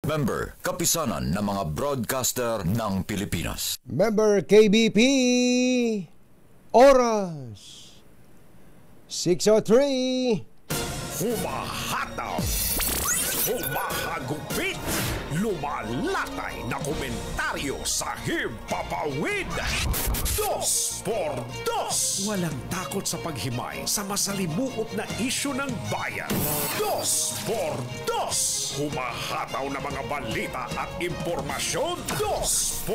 Member, kapisanan ng mga broadcaster ng Pilipinas. Member KBP, oras 6:03. Humahataw, humahagupit, lumalatay na komentaryo sa himpapawid. 2x2. Walang takot sa paghimay sa masalimuot na isyu ng bayan. 2x2. Humahataw na mga balita at impormasyon. 2x2.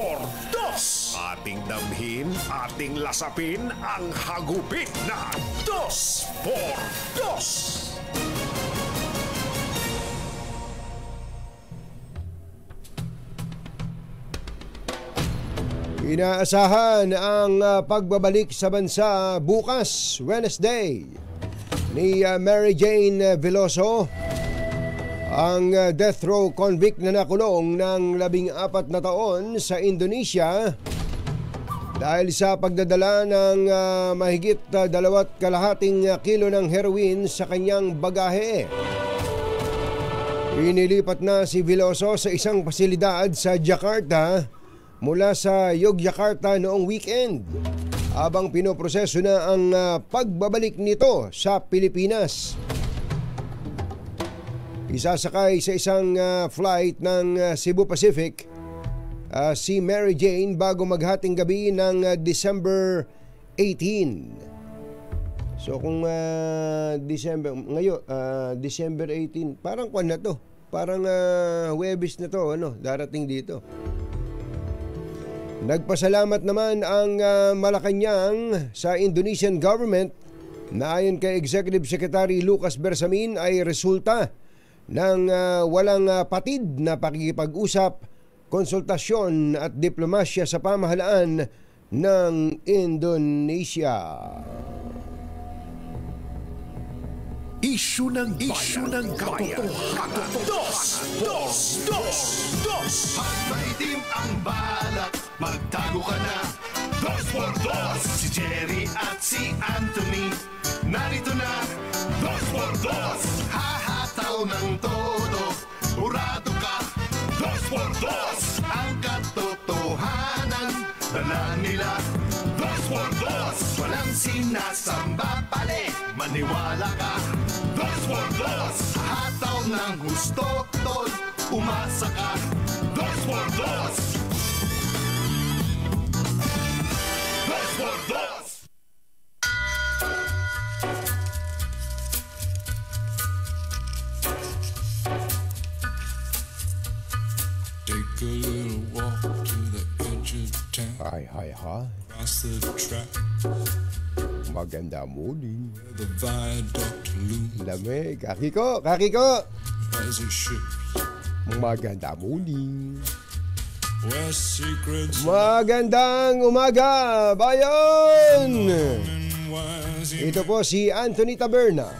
Ating damhin, ating lasapin ang hagupit na 2x2. Inaasahan ang pagbabalik sa bansa bukas, Wednesday, ni Mary Jane Veloso, ang death row convict na nakulong ng 14 na taon sa Indonesia dahil sa pagdadala ng mahigit 2.5 kilo ng heroin sa kanyang bagahe. Inilipat na si Veloso sa isang pasilidad sa Jakarta mula sa Yogyakarta noong weekend, habang pinoproseso na ang pagbabalik nito sa Pilipinas. Isasakay sa isang flight ng Cebu Pacific si Mary Jane bago maghating gabi ng December 18. So kung December 18, parang kwan na to, parang Huwebes na to, darating dito. Nagpasalamat naman ang Malacanang sa Indonesian government na ayon kay Executive Secretary Lucas Bersamin ay resulta ng walang patid na pakikipag-usap, konsultasyon at diplomasya sa pamahalaan ng Indonesia. Isyu ng katotohanan. 2x2. Pag maitim ang balak, magtago ka na. 2x2. Si Jerry at si Anthony, narito na. 2x2. Hahataw ng todo, urado ka. 2x2. Ang katotohanan, dala nila. 2x2. Walang sinasamba pali, maniwala ka. 2x2. Hataw ng gusto, tol, umasa ka. 2x2. 2x2. Take a little walk to the edge of town. Hi. Across the track. Maganda morning. The viaduct looms Lamig. Kakiko. as it ships. Maganda morning. Where secrets Magandang umaga, bayan! and wise Ito po si Anthony Taberna.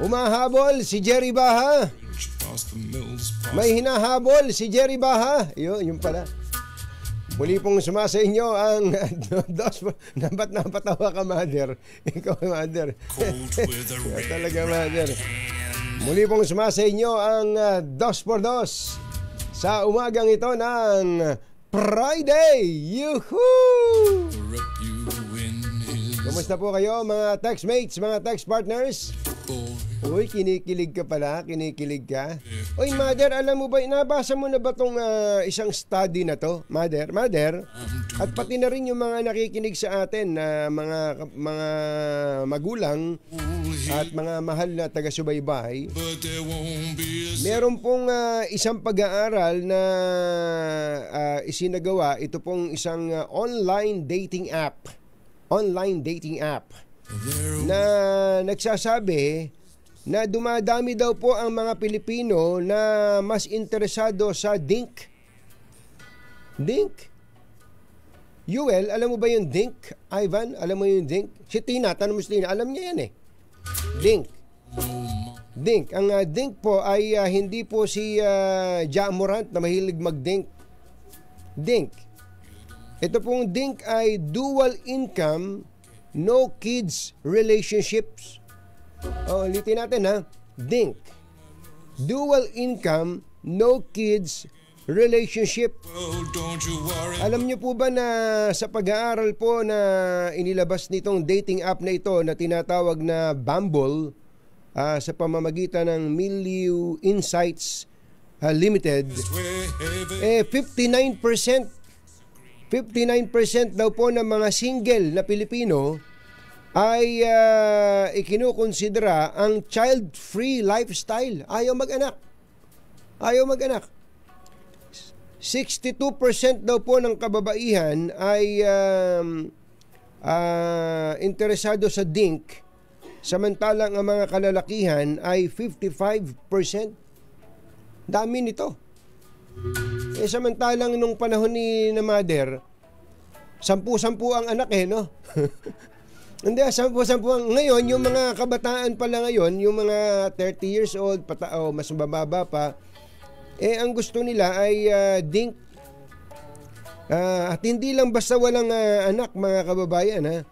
Umahabol si Jerry Baha. emerge past the mills, past May hinahabol si Jerry Baha. Yun pala. Muli pong sumasa inyo ang ba't napatawa ka, Mother? Ikaw, Mother. cold with a red Talaga, Mother. hand. Muli pong sumasa inyo ang 2x2 sa umagang ito ng Friday. Yuhuu! Wrap you in his Kumusta po kayo, mga textmates, mga text partners? boy. Uy, kinikilig ka pala, kinikilig ka. Uy, Mother, alam mo ba, nabasa mo na ba tong isang study na to, Mother? At pati na rin yung mga nakikinig sa atin na mga magulang at mga mahal na taga-subaybay. But there won't be a Meron pong isang pag-aaral na isinagawa, ito pong isang online dating app na nagsasabi na dumadami daw po ang mga Pilipino na mas interesado sa Dink. Yuel, alam mo ba yung Dink? Ivan, alam mo yung Dink? Si Tina, tanong mo si Tina, alam niya yan eh. Dink. Ang Dink po ay hindi po si Ja Morant na mahilig mag-Dink. Dink. Ito pong Dink ay dual income, no kids relationships. Ulitin natin ha. Dink. Dual income, no kids relationship. Oh, don't you worry. Alam niyo po ba na sa pag-aaral po na inilabas nitong dating app na ito na tinatawag na Bumble sa pamamagitan ng Milieu Insights Limited, 59% daw po ng mga single na Pilipino ay ikinukonsidera ang child-free lifestyle. Ayaw mag-anak. 62% daw po ng kababaihan ay interesado sa DINK, samantalang ang mga kalalakihan ay 55%. Dami nito. Samantalang nung panahon ni na mother, 10-10 ang anak no? Hindi, 10-10 ang ngayon, yung mga kabataan pala ngayon, yung mga 30 years old, mas mababa pa, ang gusto nila ay DINK. At hindi lang basta walang anak, mga kababayan,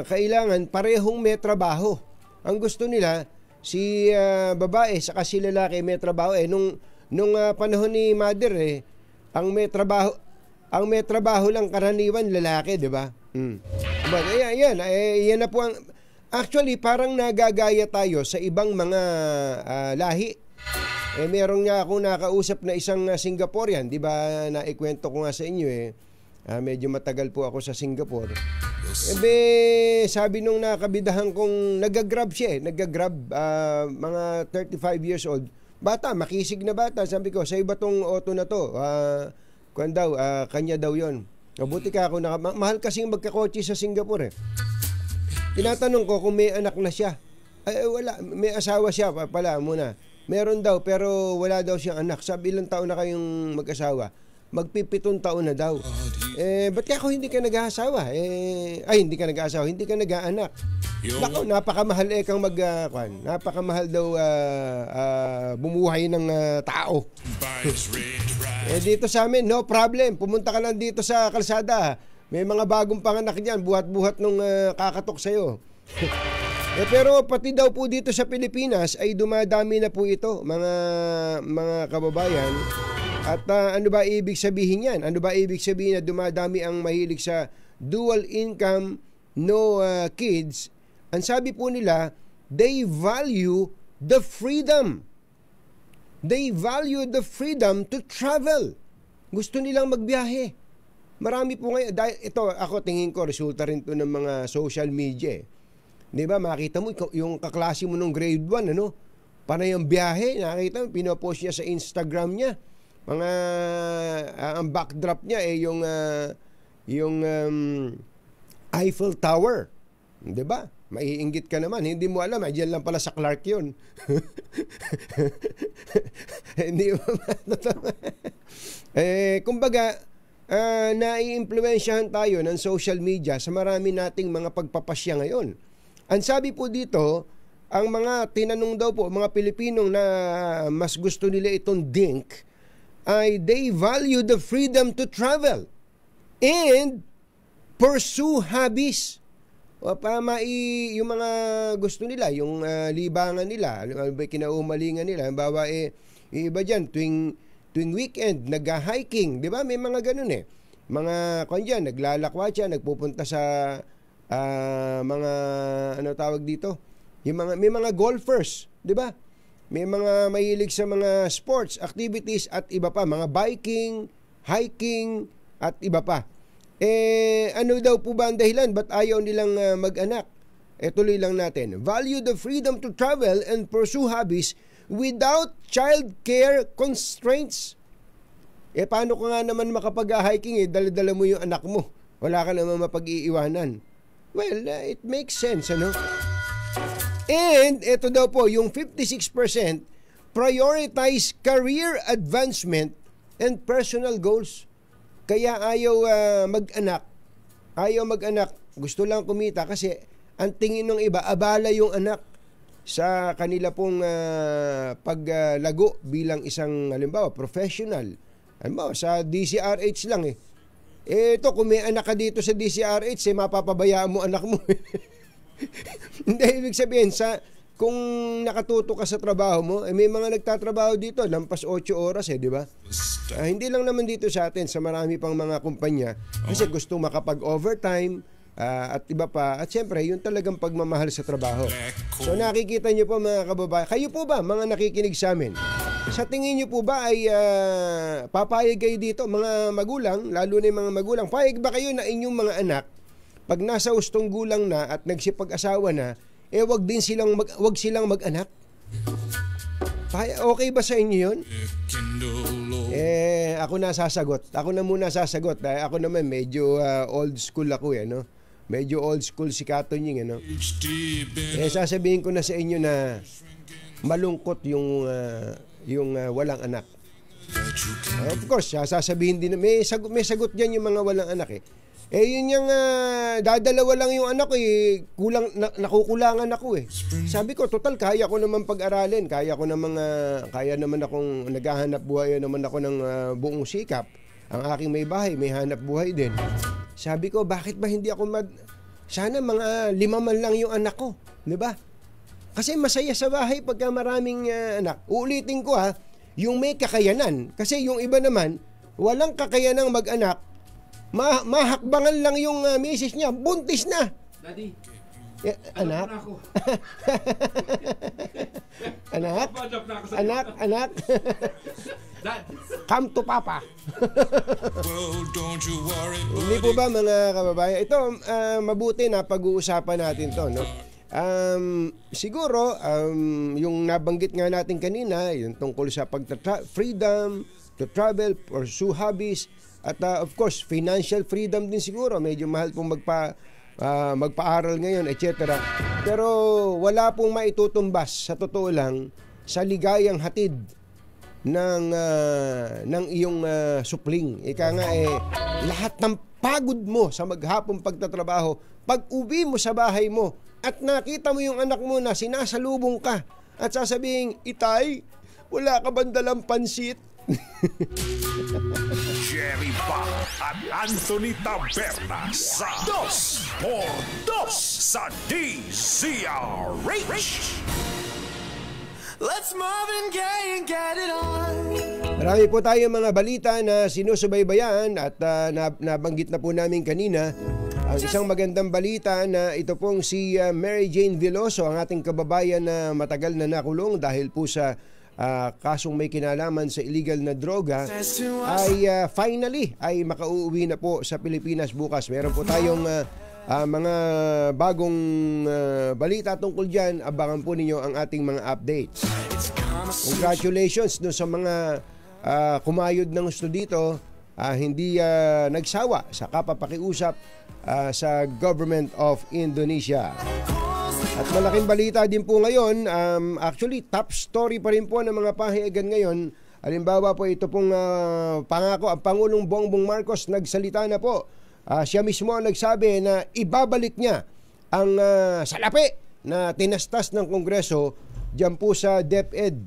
kailangan parehong may trabaho. Ang gusto nila, si babae saka si lalaki may trabaho. Nung panahon ni mother, ang may trabaho lang karaniwan lalaki, di ba? But yan na po ang actually parang nagagaya tayo sa ibang mga lahi. Meron nga akong nakausap na isang Singaporean, di ba? Naikwento ko nga sa inyo medyo matagal po ako sa Singapore. Sabi nung nakabidahan kong nagagrab siya, mga 35 years old. Bata, makisig na bata. Sabi ko, sa iba tong auto na to. Kanya daw yon. Mabuti ka ako, mahal kasing magkakotse sa Singapore. Tinatanong ko kung may anak na siya. Wala, may asawa siya pala muna. Meron daw, pero wala daw siyang anak. Sabi, ilang taon na kayong mag-asawa? Magpipitong taon na daw. Ba't ako hindi ka nag-aasawa? Hindi ka nag-aasawa, hindi ka nag-aanak. Naku, napakamahal kang napakamahal daw bumuhay ng tao. Dito sa amin, no problem. Pumunta ka lang dito sa kalsada. May mga bagong panganak dyan, buhat-buhat nung kakatok sa'yo. Pero pati daw po dito sa Pilipinas ay dumadami na po ito, mga kababayan. At ano ba ibig sabihin yan? Ano ba ibig sabihin na dumadami ang mahilig sa dual income, no kids? Ang sabi po nila, they value the freedom. They value the freedom to travel. Gusto nilang magbiyahe. Marami po ngayon, ito ako tingin ko, resulta rin to ng mga social media. Di ba, makita mo yung kaklase mo nung grade 1, panay ang biyahe, nakita mo, pinopost niya sa Instagram niya. Ang backdrop niya yung Eiffel Tower. Di ba? Maiinggit ka naman. Hindi mo alam, diyan lang pala sa Clark yun. Hindi mo kumbaga, nai-impluwensyahan tayo ng social media sa marami nating mga pagpapasya ngayon. Ang sabi po dito, ang mga tinanong daw po, mga Pilipinong na mas gusto nila itong DINK, ay they value the freedom to travel and pursue hobbies. Yung mga gusto nila, yung libangan nila, kinaumalingan nila, halimbawa iba dyan, tuwing weekend, nag-hiking, di ba? May mga ganun mga dyan, naglalakwatsa, nagpupunta sa mga ano tawag dito, may mga golfers, di ba? May mga mahilig sa mga sports activities at iba pa, mga biking, hiking at iba pa. Ano daw po ba ang dahilan? Ba't ayaw nilang mag-anak? Tuloy lang natin. Value the freedom to travel and pursue hobbies without child care constraints. Paano ka nga naman makapag-hiking dala-dala mo yung anak mo? Wala ka naman mapag-iiwanan. Well, it makes sense, And ito daw po, yung 56% prioritize career advancement and personal goals. Kaya ayaw mag-anak. Gusto lang kumita kasi ang tingin ng iba, abala yung anak sa kanila pong paglago bilang isang, halimbawa, professional. Halimbawa, sa DCRH lang Ito, kung may anak ka dito sa DCRH, mapapabayaan mo anak mo. Hindi, ibig sabihin, kung nakatuto ka sa trabaho mo, may mga nagtatrabaho dito, lampas 8 oras di ba? Hindi lang naman dito sa atin, sa marami pang mga kumpanya, kasi gusto makapag-overtime, at iba pa. At syempre, yun talagang pagmamahal sa trabaho. So nakikita nyo po mga kababayan, kayo po ba, mga nakikinig sa amin, sa tingin nyo po ba ay papayag kayo dito, mga magulang, lalo na yung mga magulang, payag ba kayo na inyong mga anak, pag nasa ustong gulang na at nagsipag-asawa na, wag silang mag-anak? Okay ba sa inyo yun? Ako na sasagot. Ako na muna sasagot. Ako naman medyo old school ako no? Medyo old school si Katunying no? Sasabihin ko na sa inyo na malungkot yung walang anak. Of course, sasabihin din na may sagot diyan yung mga walang anak yun yung dadalawa lang yung anak nakukulangan ako Sabi ko, total kaya ko naman pag-aralin, kaya naman akong naghahanap buhay naman ako ng buong sikap. Ang aking may bahay, may hanap buhay din. Sabi ko, bakit ba hindi ako sana mga 5 man lang yung anak ko, 'di ba? Kasi masaya sa bahay pagka maraming anak. Uulitin ko yung may kakayanan, kasi yung iba naman walang kakayanang mag-anak. Mahakbangan lang yung misis niya, buntis na. Daddy, anak? ako. anak. Dad. Come to Papa. Well, don't you worry, Hindi po ba mga kababayan? Ito, mabuti na pag-uusapan natin to, no? Siguro, yung nabanggit nga natin kanina, yung tungkol sa freedom to travel, pursue hobbies, at of course, financial freedom din siguro. Medyo mahal pong magpaaral ngayon, etc. Pero wala pong maitutumbas, sa totoo lang, sa ligayang hatid ng iyong supling. Ika nga lahat ng pagod mo sa maghapong pagtatrabaho, pag uwi mo sa bahay mo at nakita mo yung anak mo na sinasalubong ka at sasabihin, Itay, wala ka bang dalang pansit? Jerry Bach at Anthony Taberna sa Dos por Dos sa DZRH. Let's Marvin Gaye and get it on. Marami po tayong mga balita na sinusubaybayan at nabanggit na po namin kanina. Ang isang magandang balita na ito pong si Mary Jane Veloso, ang ating kababayan na matagal na nakulong dahil po sa kasong may kinalaman sa illegal na droga, ay finally ay makauuwi na po sa Pilipinas bukas. Meron po tayong mga bagong balita tungkol dyan. Abangan po ninyo ang ating mga updates. Congratulations no, sa mga kumayod ng gusto dito, hindi nagsawa sa kapapakiusap sa Government of Indonesia. At malaking balita din po ngayon, actually top story pa rin po ng mga pahayagan ngayon. Halimbawa po ito pong pangako, ang Pangulong Bongbong Marcos nagsalita na po. Siya mismo ang nagsabi na ibabalik niya ang salapi na tinastas ng Kongreso diyan po sa DepEd.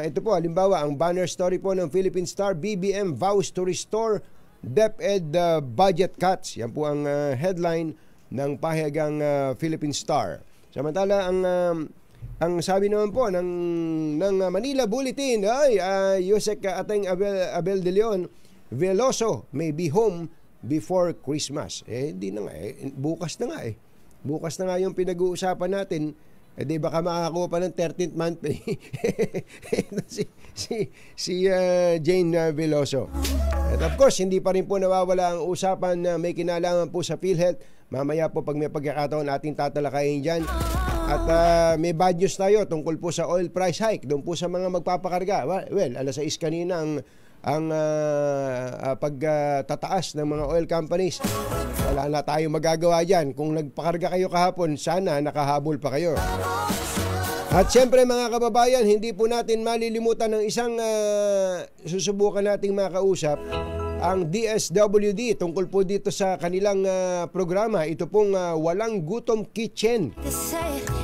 Ito po, halimbawa, ang banner story po ng Philippine Star, BBM vows to restore DepEd budget cuts. Yan po ang headline ng pahayagang Philippine Star. Samantala, ang sabi naman po ng Manila Bulletin, Yusek Ateng Abel de Leon, Veloso may be home before Christmas. Hindi na nga bukas na nga Bukas na nga yung pinag-uusapan natin. Di baka makakuha pa ng 13th month pay. si Jane Veloso. At of course, hindi pa rin po nawawala ang usapan na may kinalaman po sa PhilHealth. Mamaya po pag may pagkakataon ating tatalakayin dyan. At may bad news tayo tungkol po sa oil price hike. Doon po sa mga magpapakarga. Well, alas 6 kanina ang pagtataas ng mga oil companies. Wala na tayong magagawa dyan. Kung nagpakarga kayo kahapon, sana nakahabol pa kayo. At syempre mga kababayan, hindi po natin malilimutan ng isang susubukan nating makausap, ang DSWD, tungkol po dito sa kanilang programa. Ito pong Walang Gutom Kitchen.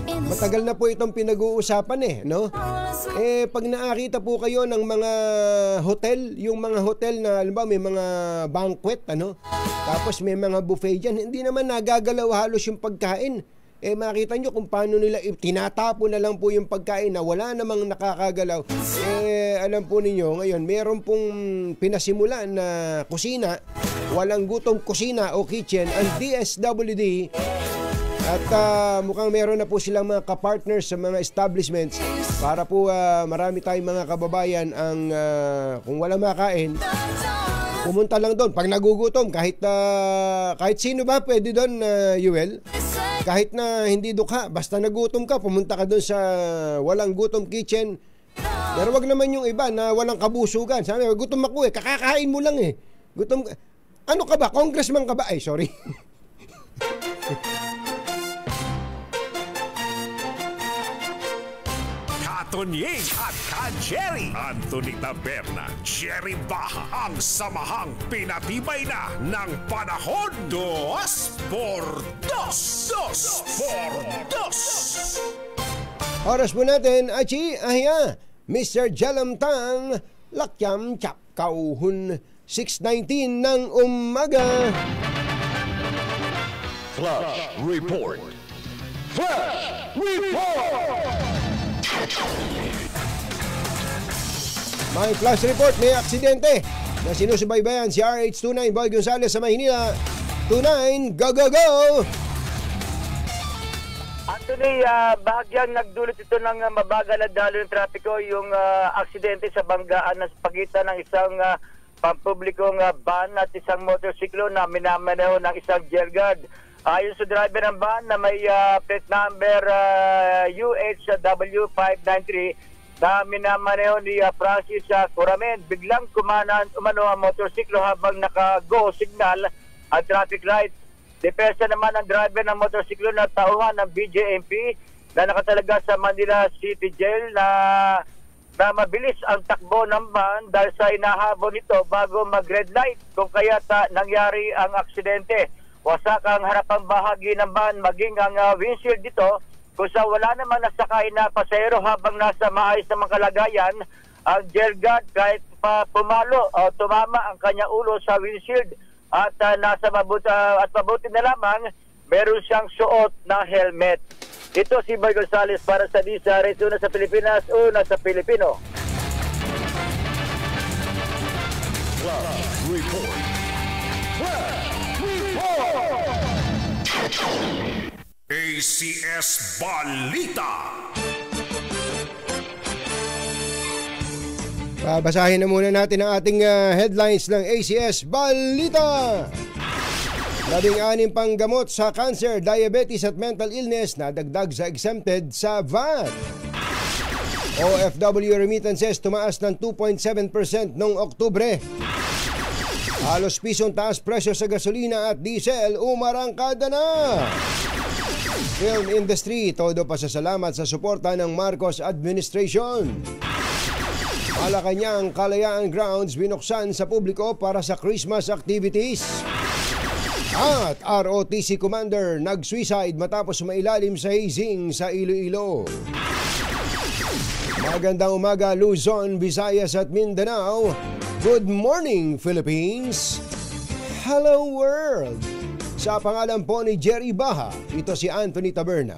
Matagal na po itong pinag-uusapan no? Pag nakakita po kayo ng mga hotel, yung mga hotel na alam may mga banquet, tapos may mga buffet dyan, hindi naman nagagalaw halos yung pagkain. makita nyo kung paano nila tinatapo na lang po yung pagkain na wala namang nakakagalaw. Alam po ninyo, ngayon meron pong pinasimulan na kusina, walang gutom kusina o kitchen, ang DSWD. At mukhang meron na po silang mga kapartners sa mga establishments para po marami tayong mga kababayan ang kung wala makain, pumunta lang doon. Pag nagugutom, kahit sino ba pwede doon, Yuel? Kahit na hindi dukha, basta nagutom ka, pumunta ka doon sa walang gutom kitchen. Pero wag naman yung iba na walang kabusugan. Sabi, gutom ako kakakain mo lang Gutom ka. Ano ka ba? Congressman ka ba? Ay, sorry. Tonying at Ka-Jerry. Anthony Taberna, Jerry Baha, ang samahang pinatibay na ng panahon. 2 por 2. Oras po natin, Achi, Ahya, Mr. Jalamtang, Lakyam Chap Kauhun, 6:19 ng umaga. Flash Report. Flash Report! May flash report, may aksidente na sinusubaybayan si RH29 Boy Gonzales sa Maynila. 29, go go go! Anthony, bahagyang nagdulot ito ng mabagal na dalo ng trapiko yung aksidente sa banggaan na pagitan ng isang pampublikong van at isang motorsiklo na minamaneho ng isang jail guard. Ayon sa driver ng van na may plate number UHW593 na minamaneho ni Francis Coramen, biglang umano ang motorsiklo habang naka-go signal at traffic light. Depensa naman ang driver ng motorsiklo na tauhan ng BJMP na nakatalaga sa Manila City Jail na mabilis ang takbo ng van dahil sa inahabol nito bago mag-red light, kung kaya nangyari ang aksidente. Wasak ang harapang bahagi ng van maging ang windshield dito, kung sa wala naman nasakay na pasahero habang nasa maayos na kalagayan. Ang jail guard kahit pa pumalo o tumama ang kanya ulo sa windshield at mabuti na lamang meron siyang suot na helmet. Ito si Boy Gonzales para sa DZRH, una sa Pilipinas, una sa Pilipino. Flash Report. Flash ACS Balita. Babasahin na muna natin ang ating headlines ng ACS Balita. 16 pang gamot sa cancer, diabetes at mental illness na dagdag sa exempted sa VAT. OFW remittances tumaas ng 2.7% noong Oktubre. Halos pisong taas presyo sa gasolina at diesel, umarangkada na. Film industry, todo pasasalamat sa suporta ng Marcos administration. Malacanang Kalayaan Grounds binuksan sa publiko para sa Christmas activities. At ROTC Commander nag-suicide matapos mailalim sa hazing sa Iloilo. Magandang umaga Luzon, Visayas at Mindanao. Good morning Philippines. Hello world. Sa pangalan po ni Jerry Baha, ito si Anthony Taberna.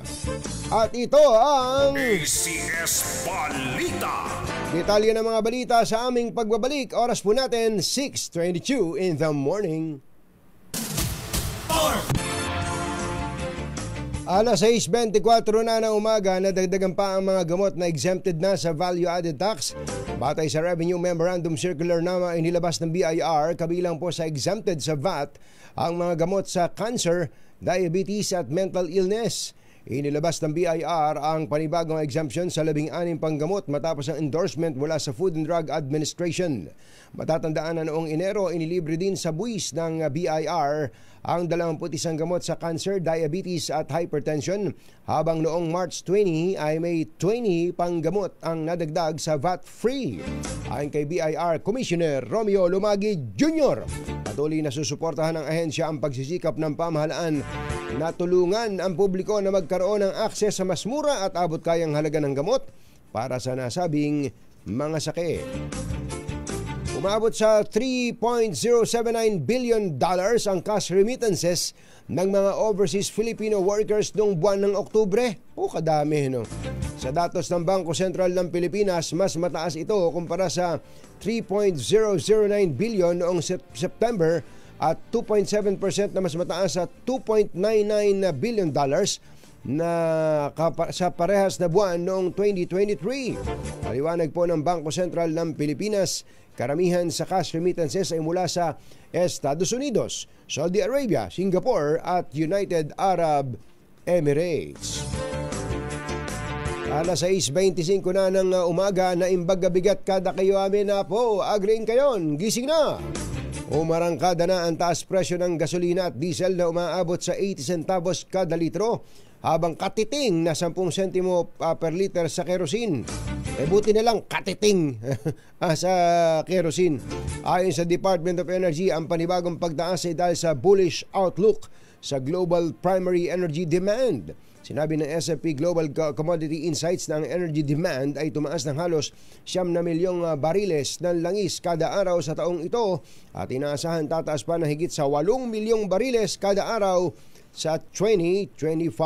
At ito ang ACS Balita. detalye ng mga balita sa aming pagbabalik. Oras po natin 6:22 in the morning. Alas 6:24 na ng umaga, nadagdagan pa ang mga gamot na exempted na sa value-added tax. Batay sa Revenue Memorandum Circular na inilabas ng BIR, kabilang po sa exempted sa VAT ang mga gamot sa cancer, diabetes at mental illness. Inilabas ng BIR ang panibagong exemption sa 16 pang gamot matapos ang endorsement mula sa Food and Drug Administration. Matatandaan na noong Enero, inilibre din sa buwis ng BIR ang 21 gamot sa cancer, diabetes at hypertension, habang noong March 20 ay may 20 pang gamot ang nadagdag sa VAT-free. Ayon kay BIR Commissioner Romeo Lumagi Jr., patuloy na susuportahan ng ahensya ang pagsisikap ng pamahalaan na tulungan ang publiko na magkaroon ng akses sa mas mura at abot kayang halaga ng gamot para sa nasabing mga sakit. Umabot sa $3.079 billion ang cash remittances ng mga overseas Filipino workers noong buwan ng Oktubre. Kadami, no? Sa datos ng Bangko Sentral ng Pilipinas, mas mataas ito kumpara sa 3.009 billion noong September at 2.7% na mas mataas sa $2.99 billion na sa parehas na buwan noong 2023. Paliwanag po ng Bangko Sentral ng Pilipinas, karamihan sa cash remittances ay mula sa Estados Unidos, Saudi Arabia, Singapore at United Arab Emirates. Alas 6:25 na ng umaga na imbagabigat kada kayo amin na po. Agreeing kayon, gising na! Umarangkada na ang taas presyo ng gasolina at diesel na umaabot sa 80 centavos kada litro, habang katiting na 10 sentimo per liter sa kerosene. Buti na lang katiting sa kerosene. Ayon sa Department of Energy, ang panibagong pagtaas ay dahil sa bullish outlook sa global primary energy demand. Sinabi ng S&P Global Commodity Insights na ang energy demand ay tumaas ng halos 9 na milyong bariles ng langis kada araw sa taong ito at inaasahan tataas pa na higit sa 8 milyong bariles kada araw sa 2025.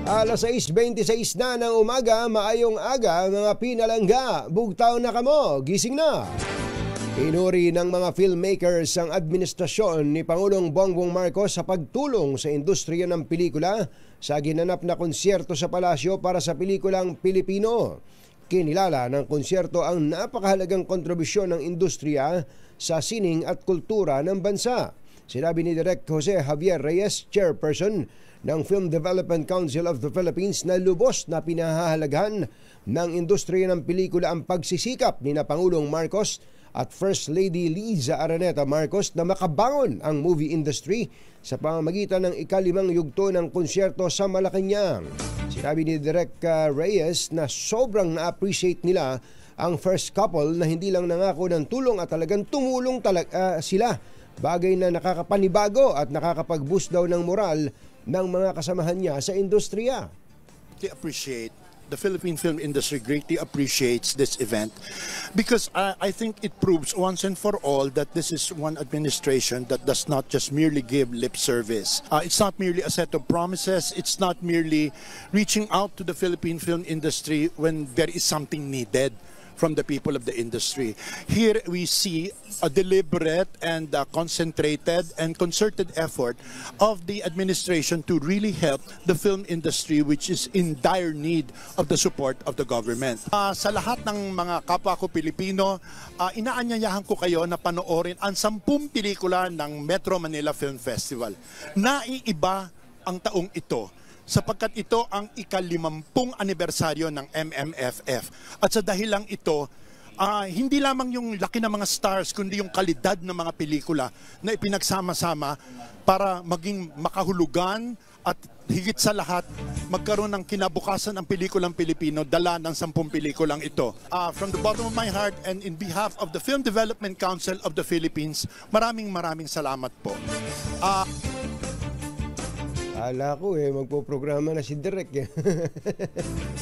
Alas 6:26 na ng umaga, maayong aga mga pinalangga, bugtaw na kamo, gising na! Inuri ng mga filmmakers ang administrasyon ni Pangulong Bongbong Marcos sa pagtulong sa industriya ng pelikula sa ginanap na konsyerto sa palasyo para sa pelikulang Pilipino. Kinilala ng konsyerto ang napakahalagang kontribusyon ng industriya sa sining at kultura ng bansa. Sinabi ni Direk Jose Javier Reyes, chairperson ng Film Development Council of the Philippines, na lubos na pinahahalagahan ng industriya ng pelikula ang pagsisikap ni na Pangulong Marcos at First Lady Liza Araneta Marcos na makabangon ang movie industry sa pamamagitan ng ika-5 yugto ng konsyerto sa Malacanang. Sinabi ni Direk Reyes na sobrang na-appreciate nila ang first couple na hindi lang nangako ng tulong at talagang tumulong sila. Bagay na nakakapanibago at nakakapag-boost daw ng moral ng mga kasamahan niya sa industriya. The Philippine film industry greatly appreciates this event because I think it proves once and for all that this is one administration that does not just merely give lip service. It's not merely a set of promises. It's not merely reaching out to the Philippine film industry when there is something needed from the people of the industry. Here we see a deliberate and concentrated and concerted effort of the administration to really help the film industry, which is in dire need of the support of the government. Sa lahat ng mga kapwa ko Pilipino, inaanyayahan ko kayo na panoorin ang 10 pelikula ng Metro Manila Film Festival. Naiiba ang taong ito, sapagkat ito ang ika-50 anibersaryo ng MMFF. At sa dahilang ito, hindi lamang yung laki ng mga stars, kundi yung kalidad ng mga pelikula na ipinagsama-sama para maging makahulugan at higit sa lahat, magkaroon ng kinabukasan ang pelikulang Pilipino, dala ng 10 pelikulang ito. From the bottom of my heart and in behalf of the Film Development Council of the Philippines, maraming salamat po. Ala ko magpo-programa na si Direk.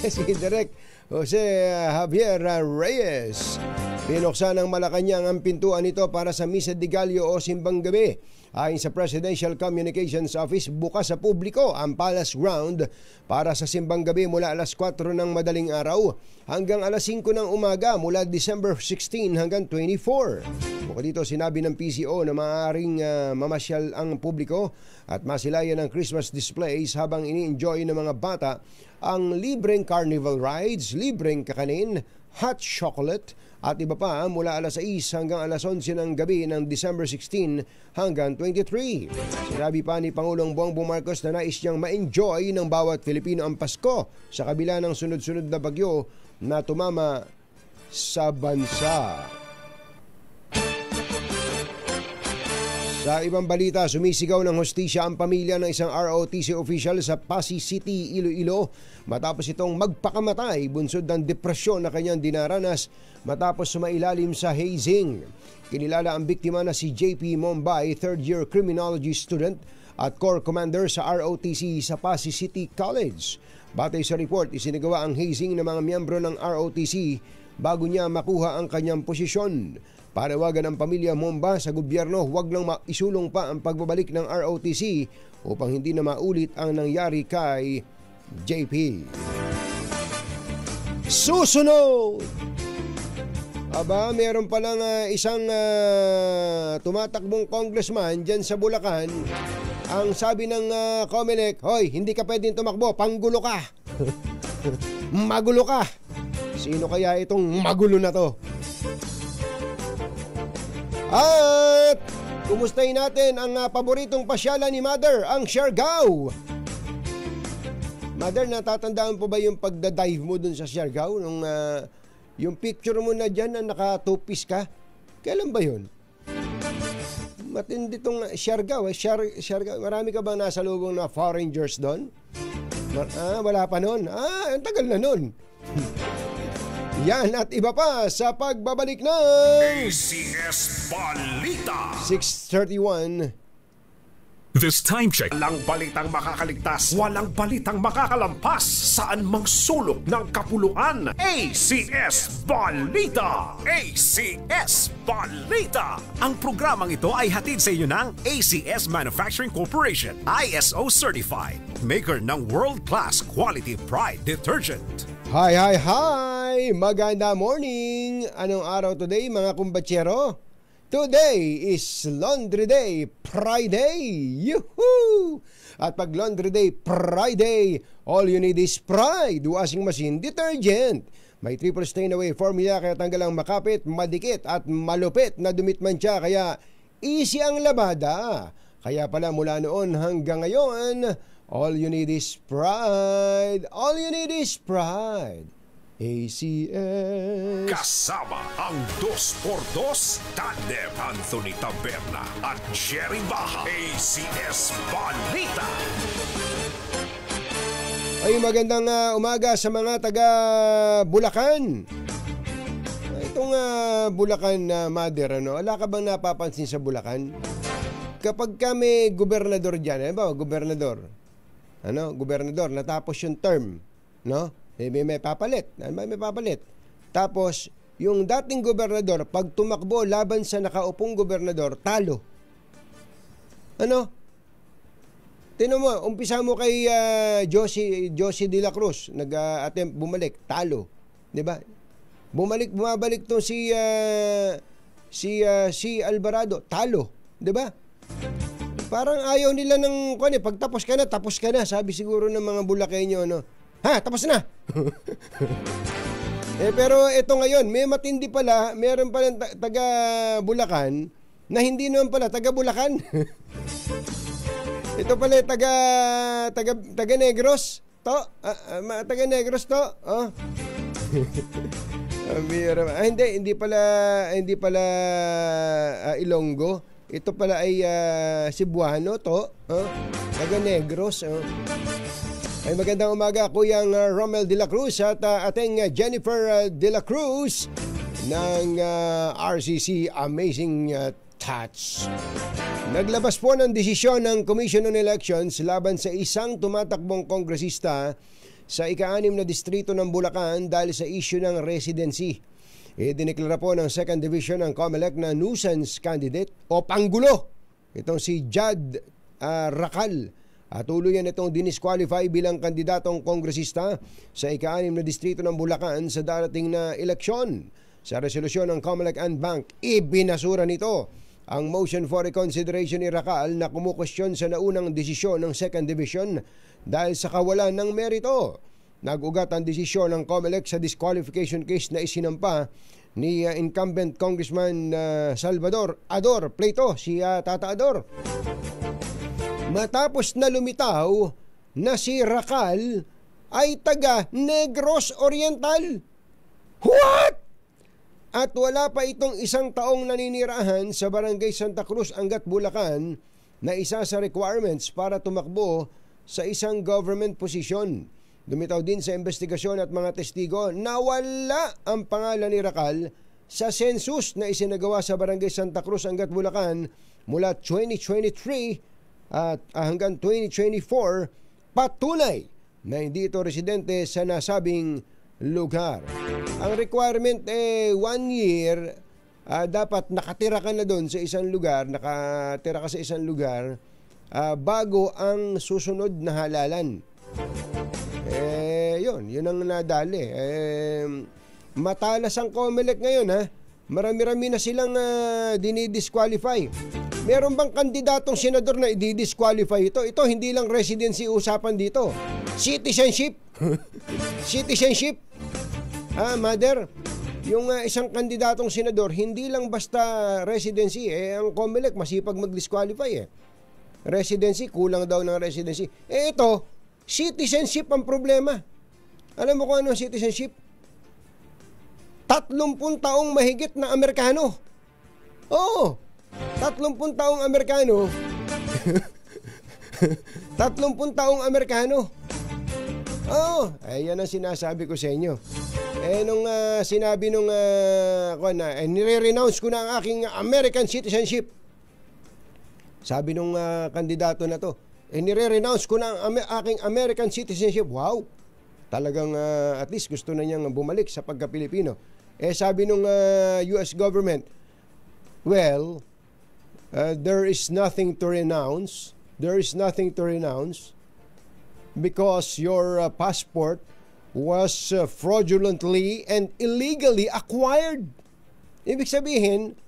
Si Direk Jose Javier Reyes. Pinuksan ng Malacanang ang pintuan nito para sa Misa de Gallo o Simbang Gabi. Ayon sa Presidential Communications Office, bukas sa publiko ang Palace Ground para sa Simbang Gabi mula alas 4 ng madaling araw hanggang alas 5 ng umaga mula December 16 hanggang 24. Bukod dito, sinabi ng PCO na maaaring mamasyal ang publiko at masilayan ng Christmas displays habang ini-enjoy ng mga bata ang libreng carnival rides, libreng kakanin, hot chocolate at iba pa mula alas 6 hanggang alas 11 ng gabi ng December 16 hanggang 23. Sinabi pa ni Pangulong Bongbong Marcos na nais niyang ma-enjoy ng bawat Filipino ang Pasko sa kabila ng sunod-sunod na bagyo na tumama sa bansa. Sa ibang balita, sumisigaw ng hustisya ang pamilya ng isang ROTC official sa Pasig City, Iloilo matapos itong magpakamatay bunsod ng depresyon na kanyang dinaranas matapos sumailalim sa hazing. Kinilala ang biktima na si JP Mombay, third-year criminology student at corps commander sa ROTC sa Pasig City College. Batay sa report, isinagawa ang hazing ng mga miyembro ng ROTC bago niya makuha ang kanyang posisyon. Panawagan ng pamilya Momba sa gobyerno huwag nang isulong pa ang pagbabalik ng ROTC upang hindi na maulit ang nangyari kay JP. Susunod! Aba, meron palang isang tumatakbong congressman dyan sa Bulacan. Ang sabi ng COMELEC, hoy, hindi ka pwedeng tumakbo, panggulo ka. Magulo ka. Sino kaya itong magulo na to? At kumustahin natin ang paboritong pasyalan ni Mother, ang Siargao. Mother, natatandaan po ba yung pagdadive mo dun sa Siargao? Nung yung picture mo na dyan na naka-two-piece ka? Kailan ba yun? Matindi tong Siargao. Siargao. Marami ka bang nasa lubong na foreigners doon? Wala pa nun. Ang tagal na nun. Yan at iba pa sa pagbabalik ng ACS Balita. 6:31. This time check. Walang balitang makakaligtas, walang balitang makakalampas, saan mang sulok ng kapuluan. ACS Balita! ACS Balita! Ang programang ito ay hatid sa inyo ng ACS Manufacturing Corporation, ISO Certified, maker ng world-class quality Pride Detergent. Hi! Maganda morning! Anong araw today mga kumbatsero? Today is Laundry Day Friday! Yuhuu! At pag Laundry Day Friday, all you need is Pride Washing Machine Detergent. May triple stain away formula kaya tanggal ang makapit, madikit at malupit na dumitmantsa kaya easy ang labada. Kaya pala mula noon hanggang ngayon, all you need is Pride. All you need is Pride. ACS. Kasama ang 2x2 tandem Anthony Taberna at Jerry Baha. ACS Balita. Ay magandang umaga sa mga taga Bulacan. Itong Bulacan Mother, wala ka bang napapansin sa Bulacan? Kapag kami gobernador dyan, gobernador, natapos yung term, no? May papalit. May papalit. Tapos, yung dating gobernador, pag tumakbo laban sa nakaupong gobernador, talo. Tinan mo, umpisa mo kay Josie de la Cruz, nag-attempt bumalik, talo. 'Di ba? Bumabalik to si Alvarado, talo, 'di ba? Parang ayaw nila ng pag tapos ka na, sabi siguro ng mga Bulakenyo, tapos na. Pero ito ngayon, may matindi pala, meron palang taga Bulacan na hindi naman pala taga Bulacan. Ito pala taga Negros to. Taga Negros to. Hindi pala Ilonggo. Ito pala ay Cebuano to. Taga Negros. Ay magandang umaga, Kuyang Romel de la Cruz at ating Jennifer de la Cruz ng RCC Amazing Touch. Naglabas po ng desisyon ng Commission on Elections laban sa isang tumatakbong kongresista sa ika-6 na distrito ng Bulacan dahil sa issue ng residency. Dineklara po ng 2nd Division ng COMELEC na nuisance candidate o panggulo. Itong si Jad Racal. At tuluyan itong dinisqualify bilang kandidatong kongresista sa ika-6 na distrito ng Bulacan sa darating na eleksyon. Sa resolusyon ng COMELEC and Bank, ibinasura nito ang motion for reconsideration ni Racal na kumukwestiyon sa naunang desisyon ng 2nd Division dahil sa kawalan ng merito. Nag-ugat ang desisyon ng COMELEC sa disqualification case na isinampa ni incumbent Congressman Salvador Ador Pleito, si Tata Ador. Matapos na lumitaw na si Racal ay taga Negros Oriental. What? At wala pa itong isang taong naninirahan sa Barangay Santa Cruz, Angat, Bulacan na isa sa requirements para tumakbo sa isang government position. Lumitaw din sa investigasyon at mga testigo na wala ang pangalan ni Racal sa census na isinagawa sa Barangay Santa Cruz, Angat, Bulacan mula 2023 at hanggang 2024, patunay na hindi ito residente sa nasabing lugar. Ang requirement 1 year, dapat nakatira ka na doon sa isang lugar, bago ang susunod na halalan. Yun ang nadali. Matalas ang COMELEC ngayon, ha. Marami-rami na silang dinidisqualify. Meron bang kandidatong senador na i-disqualify ito? Ito, hindi lang residency usapan dito. Citizenship. Citizenship. Mother, yung isang kandidatong senador, hindi lang basta residency. Ang COMELEC masipag mag-disqualify. Residency, kulang daw ng residency. Ito, citizenship ang problema. Alam mo kung ano ang citizenship? 30 taong mahigit na Amerikano. Oo, 30 taong Amerikano. 30 taong Amerikano. Oo, yan ang sinasabi ko sa inyo. Nung sinabi nung nire-renounce ko na ang aking American citizenship. Sabi nung kandidato na to, nire-renounce ko na ang aking American citizenship. Wow! Talagang at least gusto na niyang bumalik sa pagka-Pilipino. Sabi nung US government, well, there is nothing to renounce. There is nothing to renounce because your passport was fraudulently and illegally acquired. Ibig sabihin,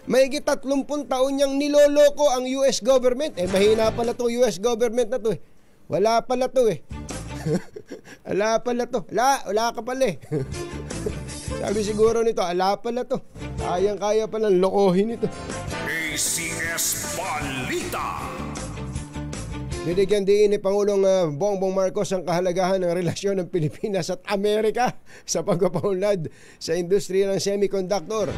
mahigit 30 taon niyang niloloko ang US government. Mahina pala to US government na to. Wala pala to Wala pala to. Wala ka pala Sabi siguro nito, wala pala to. Kayang-kaya palang lokohin ito. ACS Balita. Binigyan din ni Pangulong Bongbong Marcos ang kahalagahan ng relasyon ng Pilipinas at Amerika sa pagpapaunlad sa industriya ng semiconductor.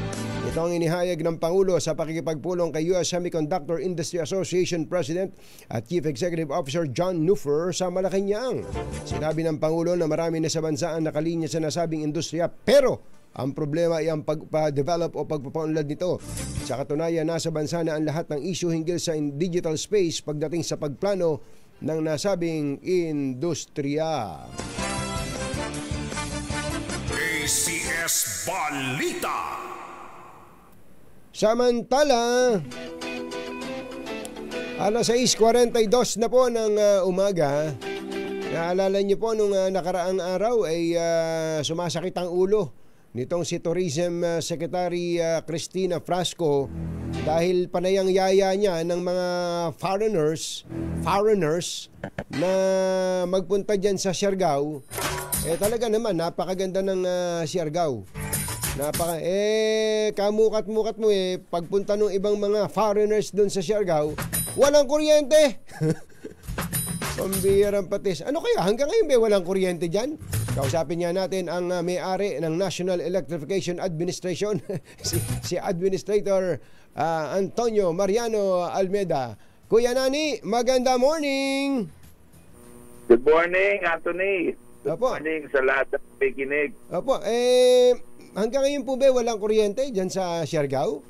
Ito ang inihayag ng Pangulo sa pakikipagpulong kay US Semiconductor Industry Association President at Chief Executive Officer John Nuffer sa Malacanang. Sinabi ng Pangulo na marami na sa bansa ang nakalinya sa nasabing industriya, pero ang problema ay ang pagpa-develop o pagpapaunlad nito. Sa katunayan, nasa bansa na ang lahat ng issue hinggil sa digital space pagdating sa pagplano ng nasabing industriya. ACS Balita. Samantala, alas 6:42 na po ng umaga. Naalala niyo po nung nakaraang araw ay sumasakit ang ulo nitong si Tourism Secretary Cristina Frasco dahil panayang yaya niya ng mga foreigners na magpunta dyan sa Siargao. Talaga naman, napakaganda ng Siargao. Kamukat-mukat mo pagpunta ng ibang mga foreigners doon sa Siargao, walang kuryente. Pambihirang patis. Ano kaya? Hanggang ngayon ba walang kuryente dyan? Kausapin niya natin ang may-ari ng National Electrification Administration, si Administrator Antonio Mariano Almeda. Kuya Nani, maganda morning! Good morning, Anthony. Good Opo. morning sa lahat ng pikinig. Opo, hanggang ngayon po ba walang kuryente dyan sa Siargao?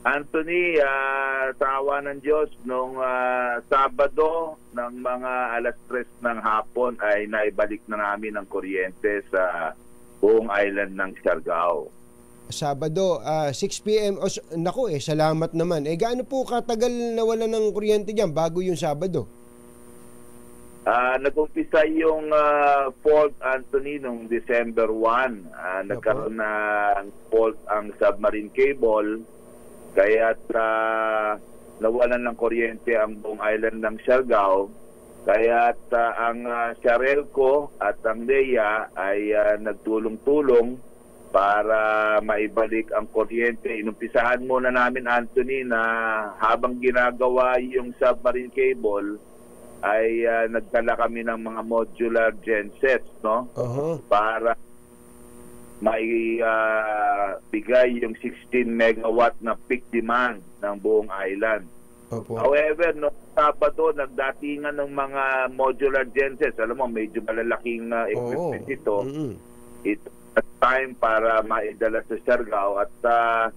Anthony, tawa ng Diyos, nung Sabado ng mga alas 3 ng hapon ay naibalik na namin ang kuryente sa buong island ng Siargao. Sabado, 6 p.m. Naku, salamat naman. Gaano po katagal nawala ng kuryente dyan bago yung Sabado? Nag-umpisa yung fault, Anthony, noong December 1. Nagkaroon ng fault ang submarine cable. Kaya't nawalan ng kuryente ang buong island ng Siargao. Kaya't ang Siarelco at ang DEA ay nagtulong-tulong para maibalik ang kuryente. Inumpisahan muna namin, Anthony, na habang ginagawa yung submarine cable, ay nagdala kami ng mga modular gensets, no? Para maibigay yung 16 megawatt na peak demand ng buong island. However, no Sabado, nagdatingan ng mga modular gensets. Alam mo, medyo malalaking equipment ito. It's time para maidala sa Siargao. At sa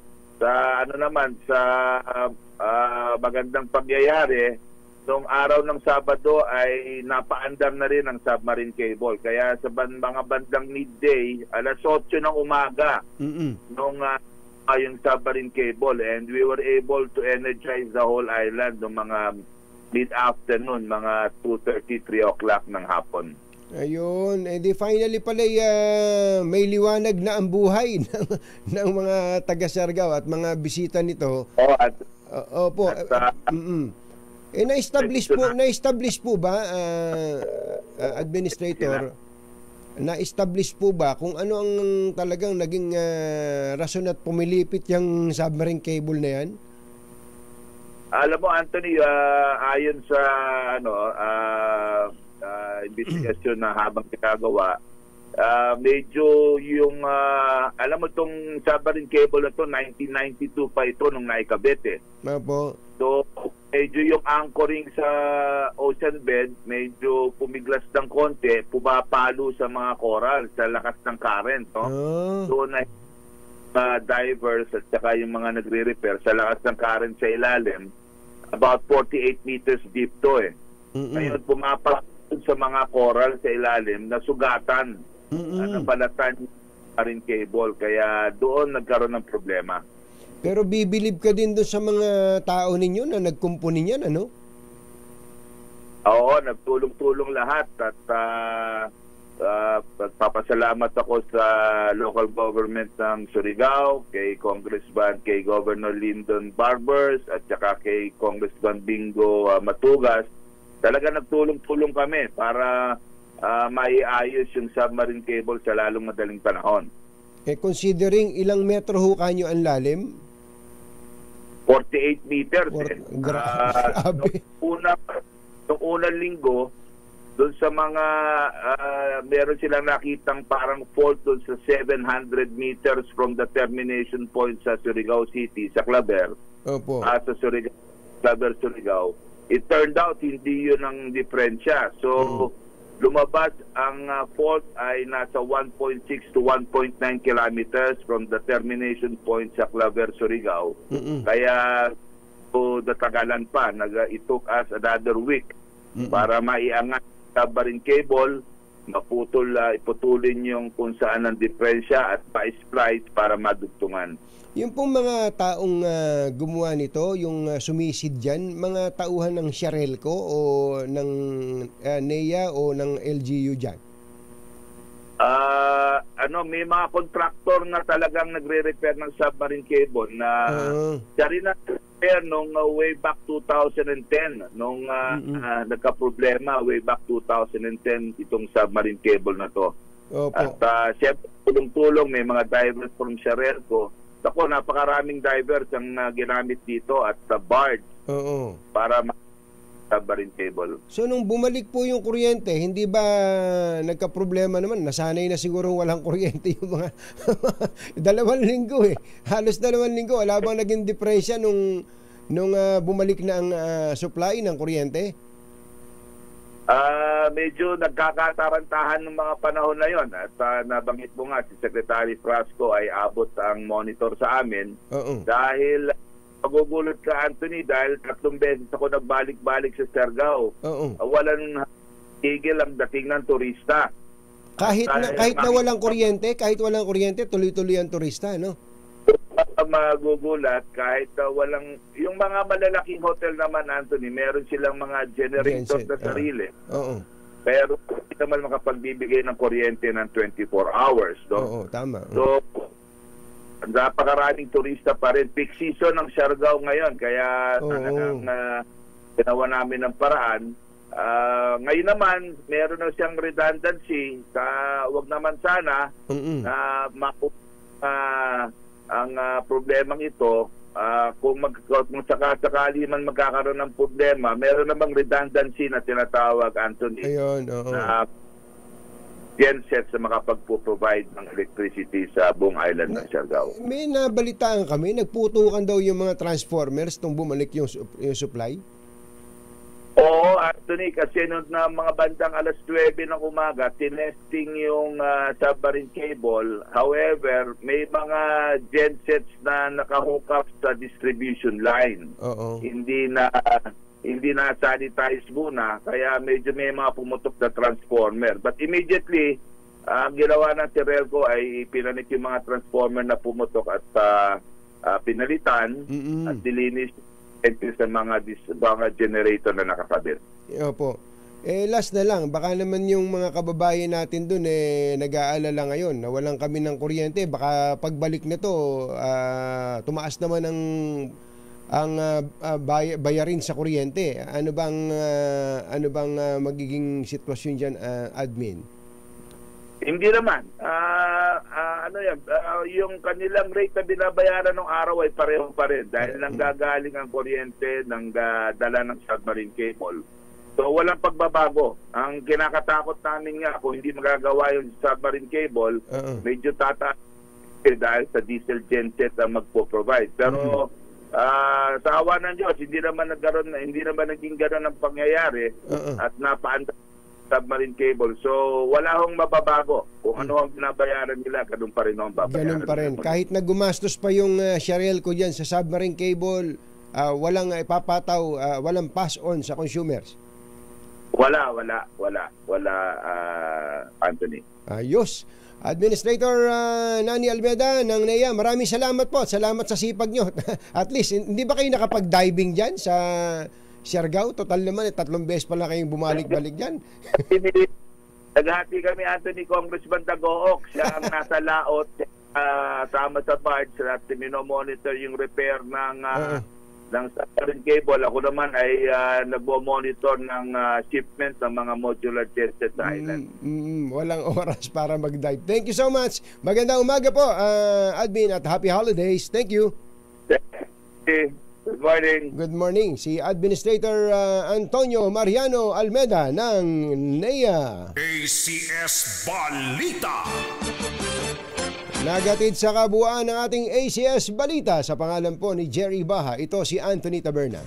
magandang pangyayari, Noong araw ng Sabado ay napaandar na rin ang submarine cable. Kaya sa mga bandang midday, alas 8 ng umaga, nung yung submarine cable, and we were able to energize the whole island noong mga mid-afternoon, mga 2:30, 3 o'clock ng hapon. Ayun, di finally pala may liwanag na ang buhay ng mga taga-Siargao at mga bisita nito. Opo. Na-establish po ba, Administrator, na-establish po ba kung ano ang talagang naging rason at pumilipit yung submarine cable na yan? Alam mo, Anthony, ayon sa investigasyon na habang ginagawa, medyo yung alam mo itong submarine cable na to 1992 pa ito nung naikabit Opo. So medyo yung anchoring sa ocean bed medyo pumiglas ng konti, pumapalo sa mga coral sa lakas ng current, no? So na divers at saka yung mga nagre-repair sa lakas ng current sa ilalim, about 48 meters deep to Ngayon pumapalo sa mga coral sa ilalim na sugatan na balatan rin cable, kaya doon nagkaroon ng problema. Pero bibilib ka din doon sa mga tao ninyo na nagkumpuni niyan, ano? Oo, nagtulong-tulong lahat at papasalamat ako sa local government ng Surigao, kay kay Governor Lyndon Barbers at saka kay Congressman Bingo Matugas. Talaga nagtulong-tulong kami para maiayos yung submarine cable sa lalong madaling panahon. Considering ilang metro ho kanyo ang lalim? 48 meters. Grabe. Nung unang linggo, doon sa mga meron silang nakitang parang fault doon sa 700 meters from the termination point sa Surigao City, sa Claver. Opo. Sa Claver, Surigao. It turned out hindi yun ang diferensya. So lumabas ang fault ay nasa 1.6 to 1.9 kilometers from the termination point sa Claver, Surigao. Kaya natagalan pa. It took us another week para maiangat submarine cable, iputulin yung kung saan ang diferensya at pa-splice para madugtungan. Yung pong mga taong gumawa nito, yung sumisid dyan, mga tauhan ng Siarelco o ng NEA o ng LGU dyan? May mga contractor na talagang nagre-repair ng submarine cable na siya rin nag-repair nung way back 2010, nung nagka-problema way back 2010 itong submarine cable na to. Opo. At siyempre, tulong-tulong, may mga divers from Siarelco. Ako, napakaraming divers ang ginamit dito at barge para submarine cable. So nung bumalik po yung kuryente, hindi ba nagka-problema naman? Nasanay na siguro walang kuryente yung mga 2 linggo Halos 2 linggo. Wala bang naging diferensya nung bumalik na ang supply ng kuryente? Medyo nagkakatarantahan ng mga panahon na yon at nabanggit mo nga si Secretary Frasco ay abot ang monitor sa amin dahil magugulot ka, Anthony, dahil 3 beses ako nagbalik-balik sa Siargao. Walang tigil ang dating ng turista. Kahit walang kuryente, tuloy-tuloy ang turista, no? Magugulat kahit walang, yung mga malalaking hotel naman, Anthony, meron silang mga generator na sarili. Pero hindi naman makapagbibigay ng kuryente ng 24 hours. No? Tama. So, napakaraming turista pa rin. Peak season ng Siargao ngayon, kaya talagang ginawa namin ng paraan. Ngayon naman, meron na siyang redundancy. Wag naman sana na ang problemang ito, kung sakasakali man magkakaroon ng problema, meron namang redundancy na tinatawag, Anthony. Ayun, na gensets na makapag-provide ng electricity sa buong island ng Siargao. May nabalitaan kami, nagputukan daw yung mga transformers nung bumalik yung supply? Oo, Anthony, kasi noon na mga bandang alas 9 ng umaga, tinesting yung submarine cable. However, may mga gensets na nakahook up sa distribution line. Hindi na hindi na-sanitize muna, kaya medyo may mga pumutok na transformer. But immediately, ang ginawa ng Serelco ay pinanit yung mga transformer na pumutok at pinalitan at dilinis sa mga generator na nakakabit. Opo. Last na lang, baka naman yung mga kababayan natin dun nag-aalala ngayon na walang kami ng kuryente. Baka pagbalik nito, tumaas naman ang bayarin sa kuryente. Ano bang magiging sitwasyon diyan, admin? Hindi naman. Yung kanilang rate na binabayaran ng araw ay pareho pa rin dahil nanggagaling ang kuryente ng dala ng submarine cable. So walang pagbabago. Ang kinakatakot namin nga kung hindi magagawa yung submarine cable, medyo tataas dahil sa diesel genset ang magpo-provide. Pero sa awa ng Diyos, hindi naman naging gano'n ang pangyayari at napaanda submarine cable. So wala hong mababago. Kung ano ang binabayaran nila, ganun pa rin ang babayaran. Ganun pa rin. Kahit nagumastos pa yung Serelco dyan sa submarine cable, walang ipapataw, walang pass-on sa consumers. Wala, Anthony. Ayos. Administrator Nani Almeda ng NEA, maraming salamat po. Salamat sa sipag nyo. At least, hindi ba kayo nakapag-diving dyan sa Siargao? Total naman, 3 beses pala kayong bumalik-balik dyan. Naghati kami, Anthony, Congressman Dagook. Siya ang nasa laot, sama sa barge at minomonitor yung repair ng submarine cable. Ako naman ay nagmo-monitor ng shipment ng mga modular genset sa island. Walang oras para mag-dive. Thank you so much. Magandang umaga po, admin, at happy holidays. Thank you. Good morning. Good morning. Si Administrator Antonio Mariano Almeda ng NEA. ACS Balita. Nagatid sa kabuuan ng ating ACS Balita sa pangalan po ni Jerry Baha. Ito si Anthony Taberna.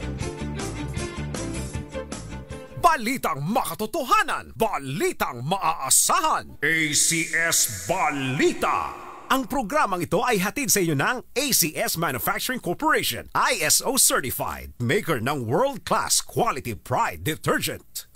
Balitang makatotohanan, balitang maaasahan. ACS Balita. Ang programang ito ay hatid sa inyo ng ACS Manufacturing Corporation, ISO certified, maker ng world-class quality pride detergent.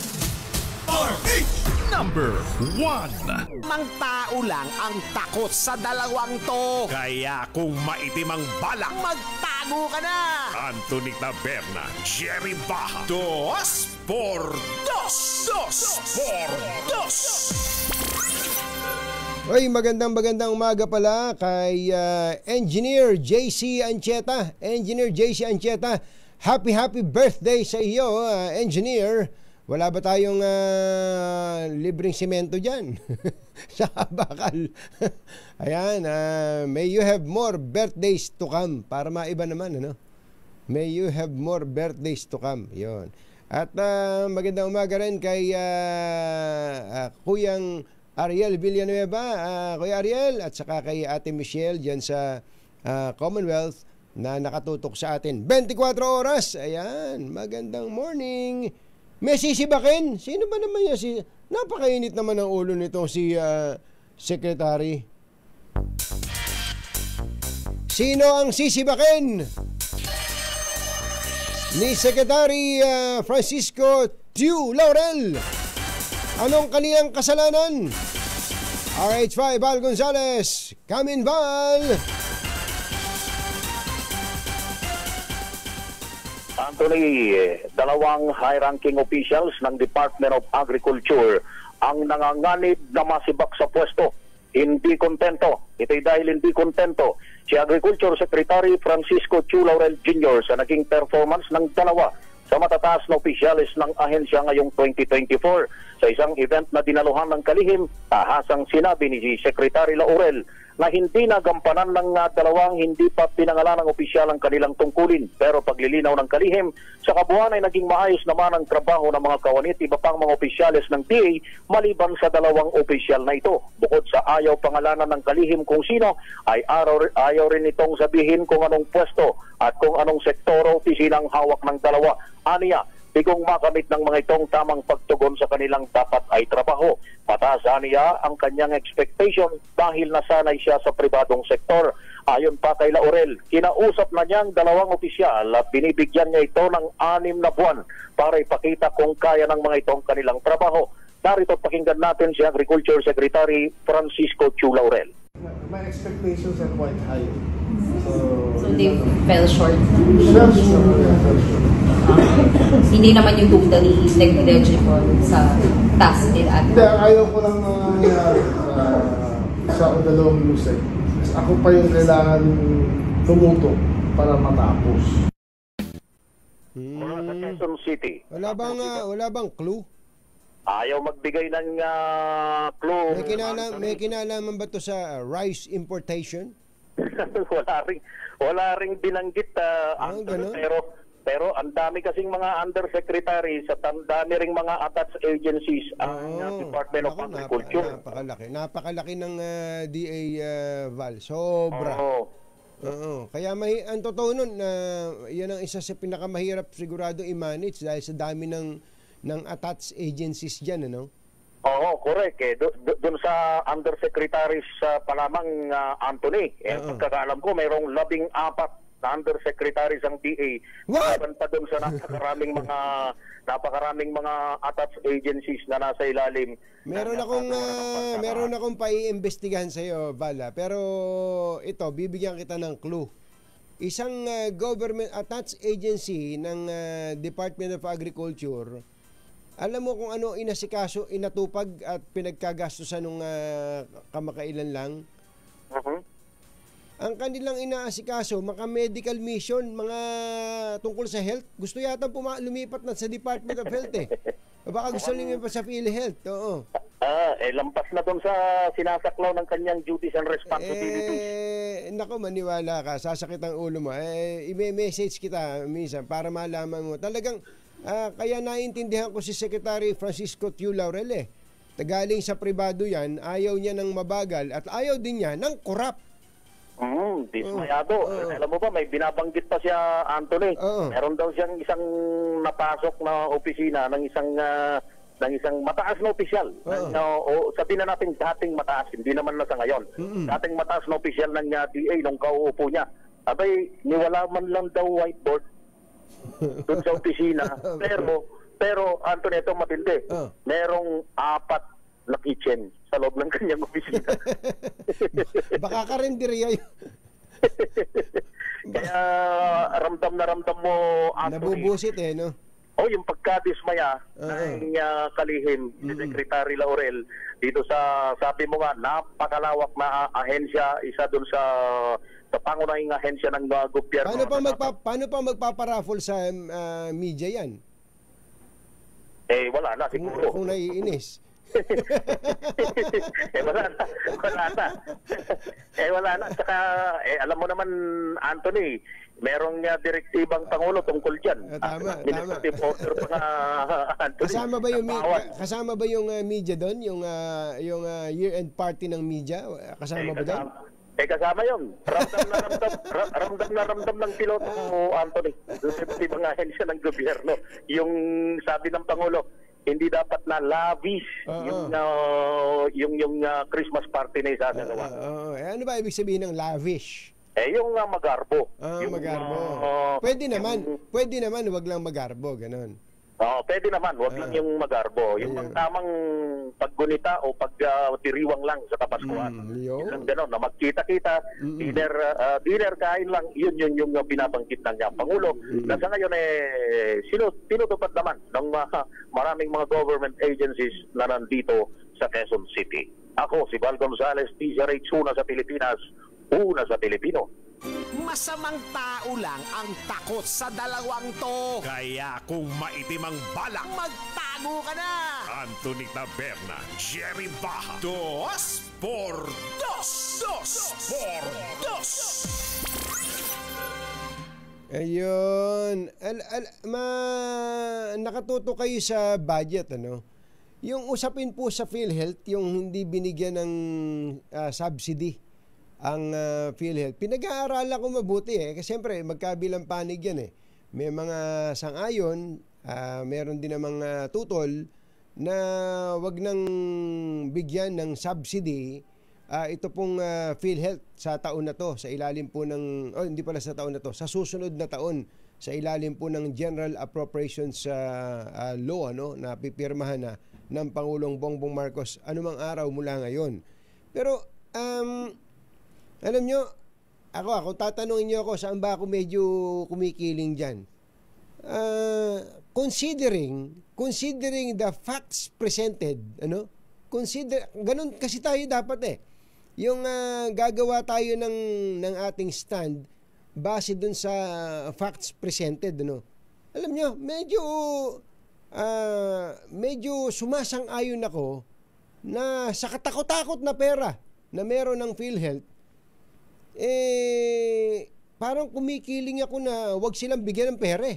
Number 1. Mang tao lang ang takot sa dalawang to. Kaya kung maitim ang balak, magtago ka na. Anthony Taberna, Jerry Baha. 2 por 2. 2 por 2. Hoy, magandang umaga pala kay Engineer JC Ancheta. Engineer JC Ancheta, happy birthday sa iyo, Engineer. Wala ba tayong libreng semento dyan? Sa bakal. Ayan, may you have more birthdays to come. Para maiba naman, ano? May you have more birthdays to come. Yun. At magandang umaga rin kay Kuyang Ariel Villanueva. Kuya Ariel, at saka kay Ate Michelle dyan sa Commonwealth na nakatutok sa atin. 24 oras. Ayan, magandang morning. May sisibakin? Sino ba naman yan? Napakainit naman ang ulo nito si Secretary. Sino ang sisibakin? Ni Secretary Francisco Tiu Laurel. Anong kaniyang kasalanan? RH5 Val Gonzales. Come in, Val. Anthony, 2 high-ranking officials ng Department of Agriculture ang nanganganib na masibak sa pwesto. Hindi kontento. Ito'y dahil hindi kontento si Agriculture Secretary Francisco Tiu Laurel Jr. sa naging performance ng 2 sa matataas na opisyalis ng ahensya ngayong 2024. Sa isang event na dinaluhan ng kalihim, tahasang sinabi ni Secretary Laurel na hindi nagampanan ng 2 hindi pa pinangalan ng opisyal ang kanilang tungkulin. Pero paglilinaw ng kalihim, sa kabuuan ay naging maayos naman ang trabaho ng mga kawanit, iba pang mga opisyalis ng DA maliban sa 2 opisyal na ito. Bukod sa ayaw pangalanan ng kalihim kung sino, ay ayaw rin itong sabihin kung anong pwesto at kung anong sektor o opisinang hawak ng 2. Aniya, bigong makamit ng mga itong tamang pagtugon sa kanilang dapat ay trabaho. Pataas niya ang kanyang expectation dahil nasanay siya sa pribadong sektor Ayon pa kay Laurel, kinausap na niyang dalawang opisyal at binibigyan niya ito ng 6 na buwan para ipakita kung kaya ng mga itong kanilang trabaho. Narito pakinggan natin si Agriculture Secretary Francisco Chu Laurel. My expectations are quite high. So they fell short? Fell short. Hindi naman yung totally negligible sa task din at... Hindi, ayaw ko lang nangyayari sa dalawang lusay. Ako pa yung kailangan tumutok para matapos. Mula sa Quezon City. Wala bang clue? Ayaw magbigay ng clue. May kinalaman ba to sa rice importation? wala ring binanggit pero ang dami kasing mga undersecretaries at ang dami ring mga attached agencies ang Department of Agriculture. Napakalaki ng DA Val. Sobra. Kaya ang totoo nun, yan ang isa sa pinakamahirap sigurado i-manage dahil sa dami ng attached agencies dyan, ano? Oo, correct. Doon sa undersecretaries pa lamang, Anthony, pagkakaalam ko, mayroong 14 na undersecretaries ang DA. Laban pa doon sa napakaraming mga attached agencies na nasa ilalim. Meron akong paiimbestigahan sa iyo, Vala. Pero ito, bibigyan kita ng clue. Isang government attached agency ng Department of Agriculture. Alam mo kung ano inasikaso, inatupag at pinagkagastusan nung kamakailan lang? Ang kanilang inaasikaso, mga medical mission, mga tungkol sa health. Gusto yata lumipat na sa Department of Health eh. Baka gusto lumipat sa PhilHealth. Oo. Lampas na doon sa sinasaklaw ng kanyang duties and responsibilities. Nako, maniwala ka, sasakit ang ulo mo. I-message kita minsan para malaman mo. Talagang kaya naiintindihan ko si Secretary Francisco Chu Laurel eh. Tagaling sa pribado yan, ayaw niya ng mabagal at ayaw din niya ng korap. Dismayado. Alam mo ba, may binabanggit pa siya, Anthony. Meron daw siyang isang napasok na opisina ng isang mataas na opisyal. Sabihin na natin dating mataas, hindi naman na sa ngayon. Dating mataas na opisyal ng DA nung kauupo niya. Abay, niwala man lang daw whiteboard doon sa opisina. Pero Anthony, ito matindi. Merong 4 na kitchen sa loob ng kanyang opisina. Baka karinderya yun. Kaya ramdam na ramdam mo, Anthony. Nabubusit eh, no? Yung pagkadismaya ng kalihim ni Secretary Laurel dito sa, sabi mo nga, napakalawak na ahensya, isa doon sa pangunahing ahensya ng gobyerno. Paano pa magpaparaffle sa media yan? Wala na siguro. Kung naiinis. Wala na. Saka, alam mo naman, Anthony, merong direktibang Pangulo tungkol dyan. Tama. Order pa nga, Anthony. Kasama ba yung media doon? Yung year-end party ng media? Kasama ba doon? Kasama yun. Ramdam na ramdam ng piloto mo, Anthony. Direktibang ahensya ng gobyerno. Yung sabi ng Pangulo, hindi dapat na lavish yung Christmas party na isasagawa. Ano ba ibig sabihin ng lavish? Yung magarbo. Magarbo. Pwede naman, wag lang magarbo, ganun. Pwede naman, wag lang yung magarbo. Yung tamang paggunita o pagdiriwang lang sa Kapaskuhan. Yung gano'n, na magkita-kita, dinner, kain lang, yun yung binabanggit ng Pangulo. Na sa ngayon, tinutupad naman ng maraming mga government agencies na nandito sa Quezon City. Ako, si Val Gonzales, TZRH, una sa Pilipinas, una sa Pilipino. Masamang tao lang ang takot sa dalawang to. Kaya kung maitim ang balak, magtago ka na! Anthony Taberna, Jerry Baja, 2 por 2. 2 por 2. Ayun. Nakatuto kayo sa budget, ano? Yung usapin po sa PhilHealth, yung hindi binigyan ng subsidy ang PhilHealth. Pinag-aaralan ko mabuti kasi siyempre magkabilang panig yan eh. May mga sang-ayon, meron din namang tutol na wag nang bigyan ng subsidy ito pong PhilHealth sa taon na to, sa ilalim po ng, hindi pala sa taon na to, sa susunod na taon, sa ilalim po ng General Appropriations Law, na pipirmahan na ng Pangulong Bongbong Marcos anumang araw mula ngayon. Pero, alam nyo, kung tatanungin nyo ako, saan ba ako medyo kumikiling dyan? Considering the facts presented, ganun kasi tayo dapat yung gagawa tayo ng ating stand base dun sa facts presented, alam nyo, medyo sumasang-ayon ako na sa katakot-takot na pera na meron ng PhilHealth, parang kumikiling ako na wag silang bigyan ng pera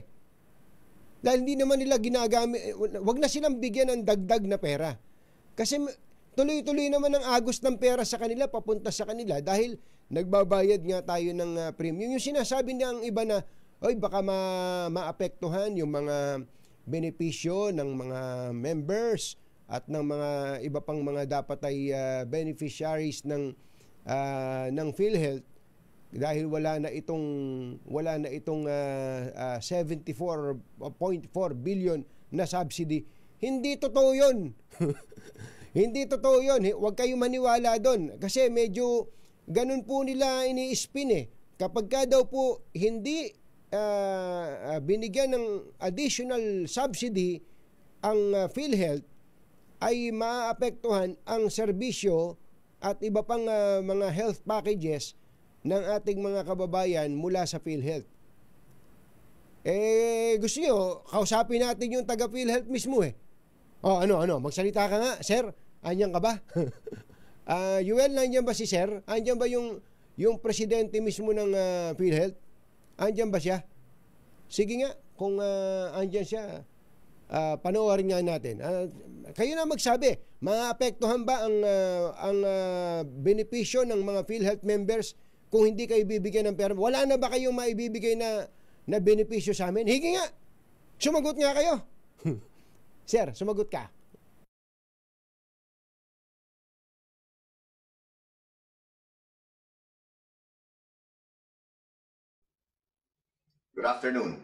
dahil hindi naman nila ginagamit, wag na silang bigyan ng dagdag na pera kasi tuloy-tuloy naman ang agos ng pera sa kanila, papunta sa kanila dahil nagbabayad nga tayo ng premium. Yung sinasabi ng iba na baka maapektuhan yung mga benepisyo ng mga members at ng mga iba pang mga dapat ay beneficiaries ng PhilHealth dahil wala na itong 74.4 billion na subsidy. Hindi totoo 'yon. Hindi totoo 'yon. Huwag kayong maniwala doon kasi medyo ganun po nila ini-spin Kapag ka daw po hindi binigyan ng additional subsidy ang PhilHealth, ay maapektuhan ang serbisyo at iba pang mga health packages ng ating mga kababayan mula sa PhilHealth. Gusto nyo, kausapin natin yung taga PhilHealth mismo magsalita ka nga, sir, andyan ka ba? Yuel, andyan ba si sir? Andyan ba yung presidente mismo ng PhilHealth? Andyan ba siya? Sige nga, kung andyan siya, panoorin nga natin. Kayo na magsabi, maapektuhan ba ang benepisyo ng mga PhilHealth members kung hindi kayo bibigyan ng pera? Wala na ba kayong maibibigay na benepisyo sa amin? Higi nga, sumagot nga kayo. Sir, sumagot ka. Good afternoon,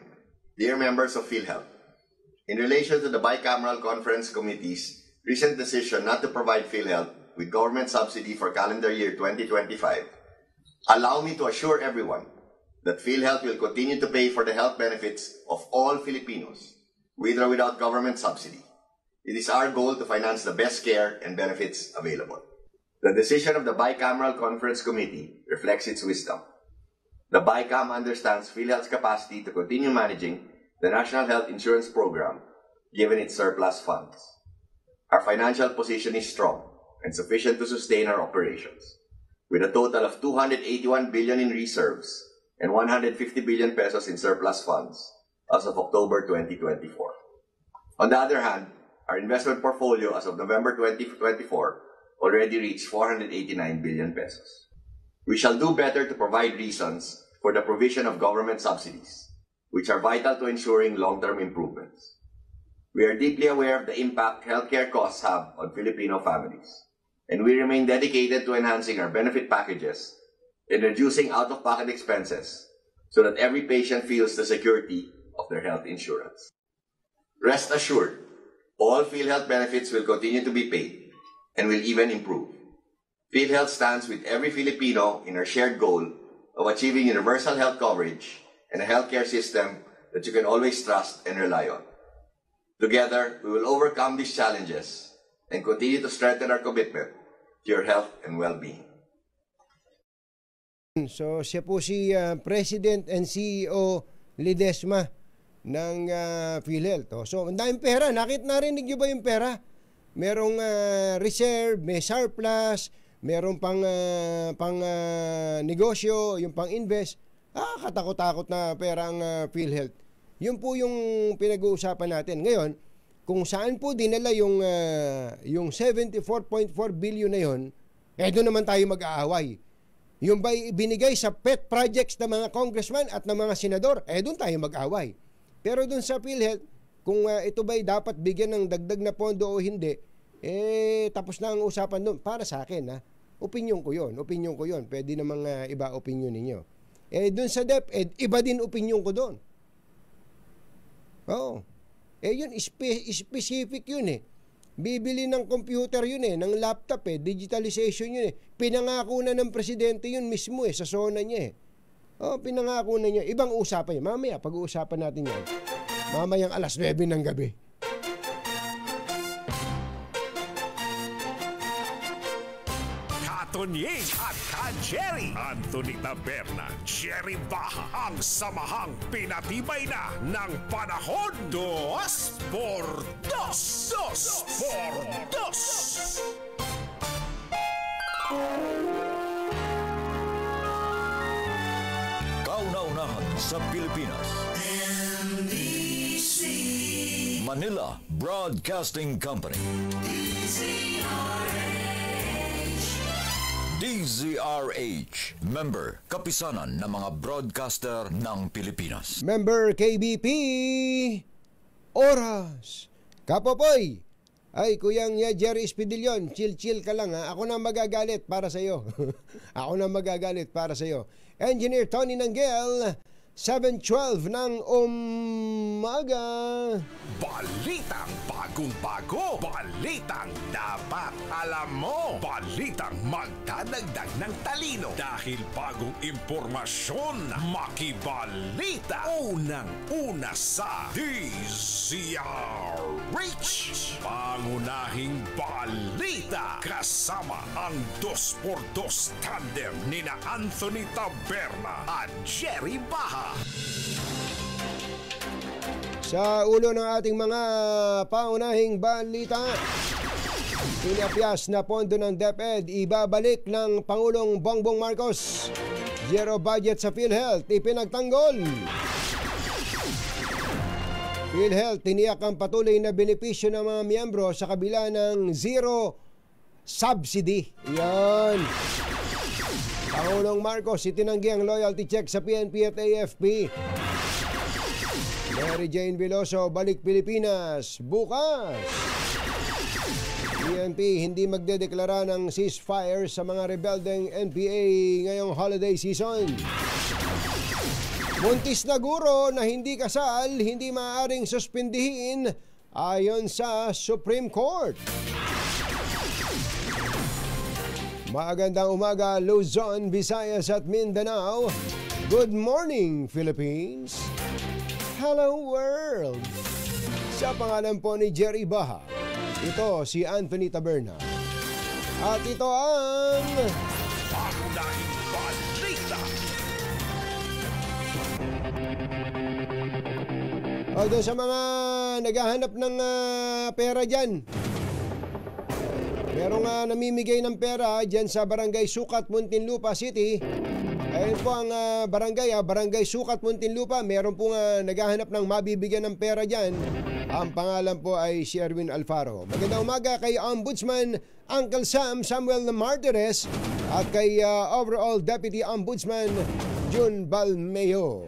dear members of PhilHealth. In relation to the Bicameral Conference Committee's recent decision not to provide PhilHealth with government subsidy for calendar year 2025, allow me to assure everyone that PhilHealth will continue to pay for the health benefits of all Filipinos, with or without government subsidy. It is our goal to finance the best care and benefits available. The decision of the Bicameral Conference Committee reflects its wisdom. The BICAM understands PhilHealth's capacity to continue managing the National Health Insurance Program given its surplus funds. Our financial position is strong and sufficient to sustain our operations, with a total of 281 billion in reserves and 150 billion pesos in surplus funds as of October 2024. On the other hand, our investment portfolio as of November 2024 already reached 489 billion pesos. We shall do better to provide reasons for the provision of government subsidies, which are vital to ensuring long-term improvements. We are deeply aware of the impact healthcare costs have on Filipino families, and we remain dedicated to enhancing our benefit packages and reducing out-of-pocket expenses so that every patient feels the security of their health insurance. Rest assured, all PhilHealth benefits will continue to be paid and will even improve. PhilHealth stands with every Filipino in our shared goal of achieving universal health coverage and a healthcare system that you can always trust and rely on. Together, we will overcome these challenges and continue to strengthen our commitment to your health and well-being. So, siya po si President and CEO Ledesma ng PhilHealth. So, ang daming pera. Narinig niyo ba yung pera? Merong reserve, may surplus, merong pang negosyo, yung pang invest. Katakot-takot na pera ang PhilHealth. Yun po yung pinag-uusapan natin. Ngayon, kung saan po dinala yung 74.4 billion na yun, doon naman tayo mag-aaway. Yung ba binigay sa pet projects ng mga congressman at ng mga senador, doon tayo mag-aaway. Pero doon sa PhilHealth, kung ito ba'y dapat bigyan ng dagdag na pondo o hindi, tapos na ang usapan doon. Para sa akin, opinion ko yun. Pwede namang iba opinion ninyo. Dun sa DepEd, iba din opinion ko doon. Oo. Yun, specific yun eh. Bibili ng computer yun eh, ng laptop eh, digitalization yun eh. Pinangako na ng presidente yun mismo eh, sa SONA niya eh. Pinangako na niya. Ibang usapan yun. Mamaya, pag-uusapan natin yan. Mamayang alas 9 ng gabi. Tonying at Ka-Jerry. Anthony Taberna, Jerry Baha, ang samahang pinatibay na ng panahon. 2 por 2. 2 por 2. Kauna-unahan sa Pilipinas. NBC Manila Broadcasting Company. DZRH, member, kapisanan ng mga broadcaster ng Pilipinas. Member KBP, oras, Kapopoy. Ay, Kuyang Jerry Espidillon, chill ka lang ha. Ako na magagalit para sa iyo. Ako na magagalit para sa iyo. Engineer Tony Nanggel, 7:12 ng umaga. Balitang bagong-bago. Balitang dapat alam mo. Balitang magdadagdag ng talino. Dahil bagong impormasyon, makibalita. Unang-una sa DZRH. Pangunahing balita. Kasama ang 2x2 tandem nina Anthony Taberna at Jerry Baha. Sa ulo ng ating mga paunahing balita, pinapyas na pondo ng DepEd ibabalik ng Pangulong Bongbong Marcos. Zero budget sa PhilHealth ipinagtanggol. PhilHealth tiniyak ang patuloy na benepisyo ng mga miyembro sa kabila ng zero subsidy. Yan. Pangulong Marcos itinanggi ang loyalty check sa PNP at AFP. Mary Jane Veloso, balik Pilipinas bukas. PNP hindi magdedeklara ng ceasefire sa mga rebeldeng NPA ngayong holiday season. Buntis na guro na hindi kasal, hindi maaaring suspindihin ayon sa Supreme Court. Magandang umaga Luzon, Visayas at Mindanao. Good morning Philippines. Hello world! Sa pangalan po ni Jerry Baha, ito si Anthony Taberna. At ito ang Pangunahing balita. doon sa mga naghahanap ng pera dyan. Merong namimigay ng pera dyan sa Barangay Sukat, Muntinlupa City. Ayun po ang Barangay Sukat, Muntinlupa. Meron po naghahanap ng mabibigyan ng pera dyan. Ang pangalan po ay si Erwin Alfaro. Magandang umaga kay Ombudsman Uncle Sam Samuel Martires at kay Overall Deputy Ombudsman June Balmeo.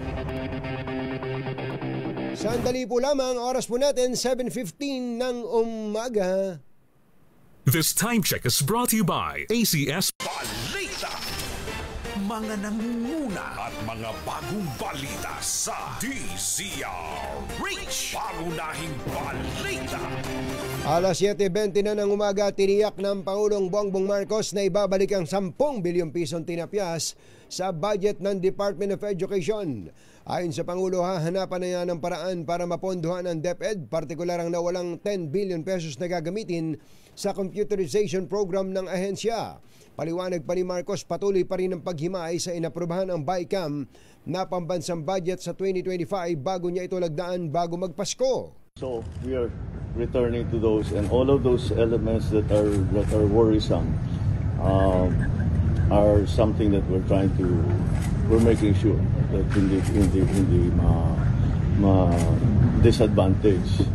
Sandali po lamang, oras po natin 7:15 ng umaga. This time check is brought to you by ACS Balita. Mga nangunguna at mga bagong balita sa DZRH. Pangunahing balita. Alas 7:20 na ng umaga, tiniyak ng Pangulong Bongbong Marcos na ibabalik ang 10 bilyong pisong tinapyas sa budget ng Department of Education. Ayon sa Pangulo, hahanapan na yan ng paraan para mapondohan ang DepEd, partikular ang nawalang 10 billion pesos na gagamitin sa computerization program ng ahensya. Paliwanag pa ni Marcos, patuloy pa rin ang paghimay sa inaprubahan ng BICAM na pambansang budget sa 2025 bago niya ito lagdaan bago magpasko. So we are returning to those and all of those elements that are worrisome are something that we're making sure that hindi disadvantage.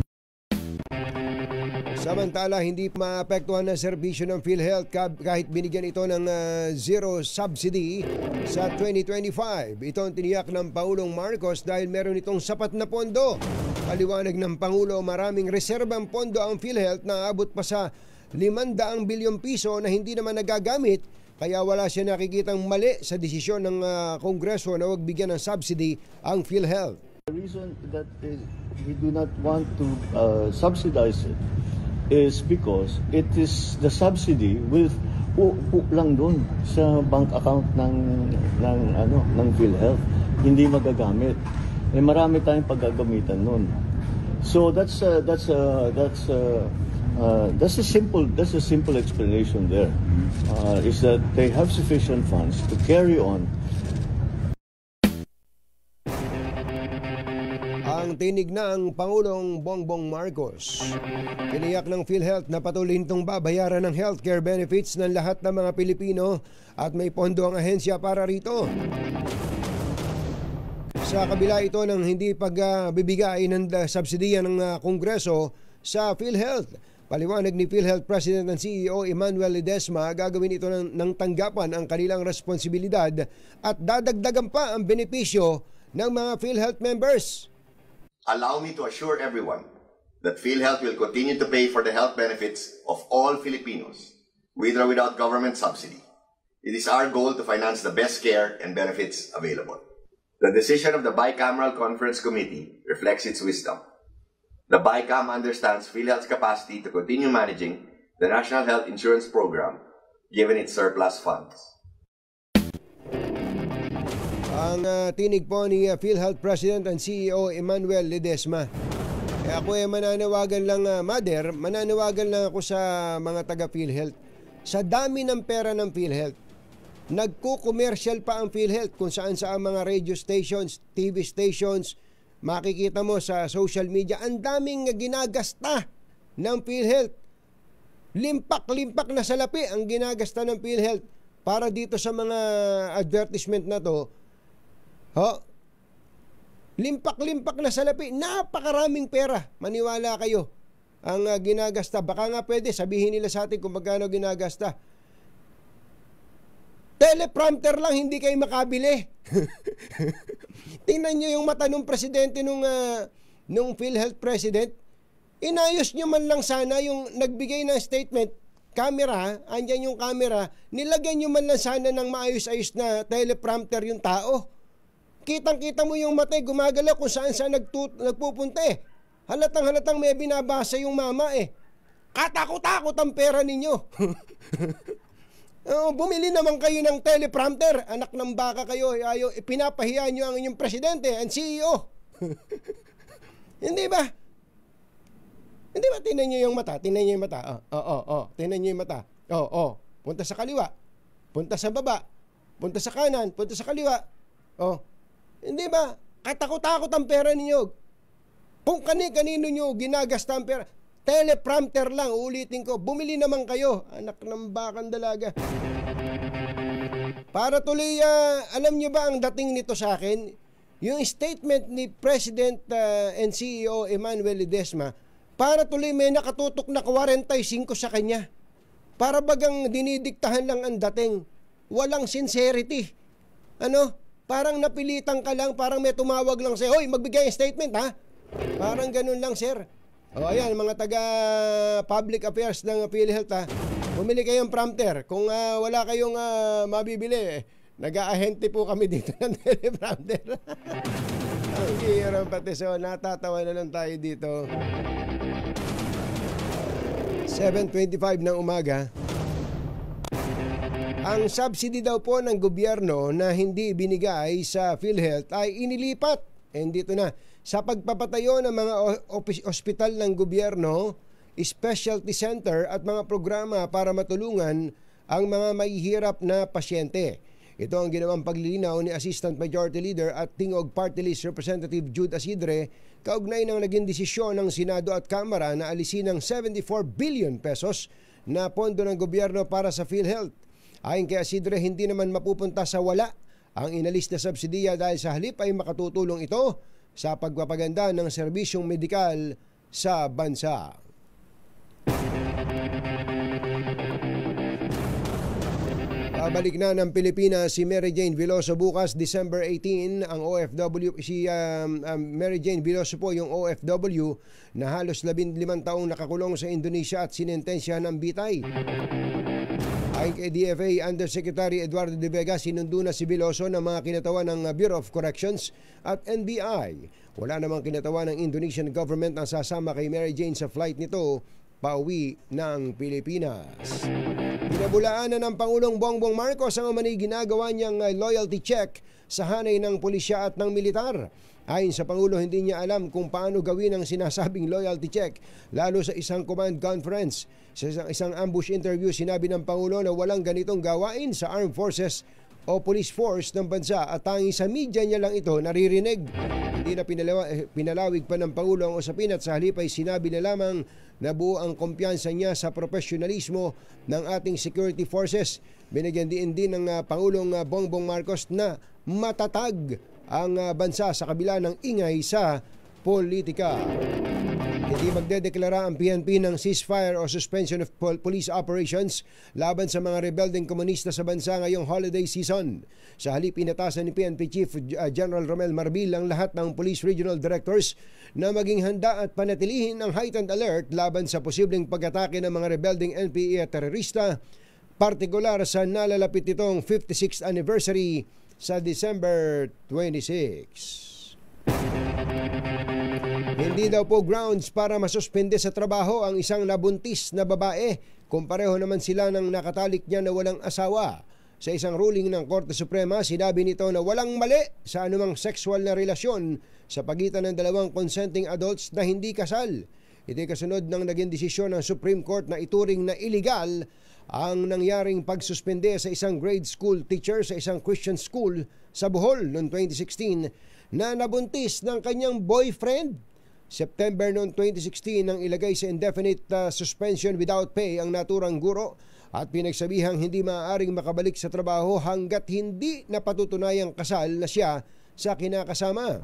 Samantala, hindi maapektuhan ng serbisyo ng PhilHealth kahit binigyan ito ng zero subsidy sa 2025. Ito ang tiniyak ng Pangulong Marcos dahil meron itong sapat na pondo. Paliwanag ng Pangulo, maraming reserbang pondo ang PhilHealth na abot pa sa 500 bilyong piso na hindi naman nagagamit kaya wala siya nakikitang mali sa desisyon ng Kongreso na huwag bigyan ng subsidy ang PhilHealth. The reason that we do not want to subsidize it is because it is the subsidy will lang doon sa bank account ng PhilHealth, hindi magagamit. Marami tayong paggagamitan noon. So that's a simple explanation there. Is that they have sufficient funds to carry on. Ang tinig ng Pangulong Bongbong Marcos. Tiniyak ng PhilHealth na patuloy nitong babayaran ng healthcare benefits ng lahat ng mga Pilipino at may pondo ang ahensya para rito. Sa kabila ito ng hindi pagbibigay ng subsidiya ng Kongreso sa PhilHealth. Paliwanag ni PhilHealth President and CEO Emmanuel Ledesma, gagawin ito ng tanggapan ang kanilang responsibilidad at dadagdagan pa ang benepisyo ng mga PhilHealth members. Allow me to assure everyone that PhilHealth will continue to pay for the health benefits of all Filipinos, with or without government subsidy. It is our goal to finance the best care and benefits available. The decision of the Bicameral Conference Committee reflects its wisdom. The BICAM understands PhilHealth's capacity to continue managing the National Health Insurance Program given its surplus funds. Ang tinig po ni PhilHealth President and CEO Emmanuel Ledesma. Ako mananawagan lang, Mother, mananawagan lang ako sa mga taga PhilHealth. Sa dami ng pera ng PhilHealth, nagko-commercial pa ang PhilHealth kung saan mga radio stations, TV stations, makikita mo sa social media, ang daming ginagasta ng PhilHealth. Limpak-limpak na salapi ang ginagasta ng PhilHealth para dito sa mga advertisement na to. Limpak-limpak na salapi, napakaraming pera, maniwala kayo ang ginagasta. Baka nga pwede sabihin nila sa atin kung magkano ginagasta. Teleprompter lang hindi kayo makabili. Tingnan nyo yung mata ng presidente nung PhilHealth president. Inayos nyo man lang sana yung nagbigay ng statement, camera, andyan yung camera, nilagyan nyo man lang sana ng maayos-ayos na teleprompter yung tao. Kitang-kita mo yung mata, gumagalaw kung saan nagpupunta eh. Halatang-halatang may binabasa yung mama eh. Katakot-takot ang pera ninyo. Bumili naman kayo ng teleprompter. Anak ng baka kayo. Pinapahiya nyo ang inyong presidente and CEO. Hindi ba? Hindi ba? Tingnan nyo yung mata. Tingnan nyo yung mata. Tingnan nyo yung mata. Punta sa kaliwa. Punta sa baba. Punta sa kanan. Punta sa kaliwa. Hindi ba? Katakot-takot ang pera ninyo. Kung kanino nyo ginagasta ang pera. Teleprompter lang, ulitin ko. Bumili naman kayo. Anak ng bakang dalaga. Para tuloy, alam nyo ba ang dating nito sa akin? Yung statement ni President and CEO Emmanuel Ledesma, para tuloy may nakatutok na 45 sa kanya. Para bagang dinidiktahan lang ang dating. Walang sincerity. Parang napilitan ka lang, parang may tumawag lang sa'yo, hoy, magbigay ng statement, ha? Parang ganun lang, sir. Ayan, mga taga-public affairs ng PhilHealth, ha? Bumili kayong prompter. Kung wala kayong mabibili, nag-aahente po kami dito ng teleprompter. Ang hirap pati, so natatawa na lang tayo dito. 7:25 ng umaga. Ang subsidy daw po ng gobyerno na hindi binigay sa PhilHealth ay inilipat. And dito na, sa pagpapatayo ng mga ospital ng gobyerno, specialty center at mga programa para matulungan ang mga mahihirap na pasyente. Ito ang ginawang paglilinaw ni Assistant Majority Leader at Tingog Party List Representative Jude Asidre kaugnay ng naging desisyon ng Senado at Kamara na alisin ng 74 billion pesos na pondo ng gobyerno para sa PhilHealth. Ayon kay Asidre, hindi naman mapupunta sa wala ang inalis na subsidiya dahil sa halip ay makatutulong ito sa pagpapaganda ng serbisyong medikal sa bansa. Babalik na ng Pilipinas si Mary Jane Veloso bukas, December 18, ang OFW. Mary Jane Veloso po yung OFW na halos 15 taong nakakulong sa Indonesia at sinentensya ng bitay. Ayon kay DFA Undersecretary Eduardo De Vega, sinundo na si Veloso ng mga kinatawan ng Bureau of Corrections at NBI. Wala namang kinatawan ng Indonesian government na sasama kay Mary Jane sa flight nito pauwi ng Pilipinas. Binabulaan na ng Pangulong Bongbong Marcos ang umano'y ginagawa niyang loyalty check sa hanay ng pulisya at ng militar. Ayon sa Pangulo, hindi niya alam kung paano gawin ang sinasabing loyalty check, lalo sa isang command conference. Sa isang ambush interview, sinabi ng Pangulo na walang ganitong gawain sa armed forces o police force ng bansa at tanging sa media niya lang ito naririnig. Hindi na pinalawig pa ng Pangulo ang usapin at sa halip ay sinabi na lamang na buo ang kumpiyansa niya sa profesionalismo ng ating security forces. Binigyan din ng Pangulong Bongbong Marcos na matatag ang bansa sa kabila ng ingay sa politika. Hindi magdedeklara ang PNP ng ceasefire o suspension of police operations laban sa mga rebelding komunista sa bansa ngayong holiday season. Sa halip, inatasan ni PNP Chief General Romel Marbil ang lahat ng police regional directors na maging handa at panatilihin ang heightened alert laban sa posibleng pag-atake ng mga rebelding NPA at terorista, partikular sa nalalapit nitong 56th anniversary sa December 26. Hindi daw po grounds para masuspende sa trabaho ang isang nabuntis na babae kung pareho naman sila ng nakatalik niya na walang asawa. Sa isang ruling ng Korte Suprema, sinabi nito na walang mali sa anumang sexual na relasyon sa pagitan ng dalawang consenting adults na hindi kasal. Ito'y kasunod ng naging desisyon ng Supreme Court na ituring na illegal ang nangyaring pagsuspende sa isang grade school teacher sa isang Christian school sa Bohol noong 2016 na nabuntis ng kanyang boyfriend. September noong 2016 nang ilagay sa indefinite suspension without pay ang naturang guro at pinagsabihang hindi maaaring makabalik sa trabaho hanggat hindi napatutunayang kasal na siya sa kinakasama.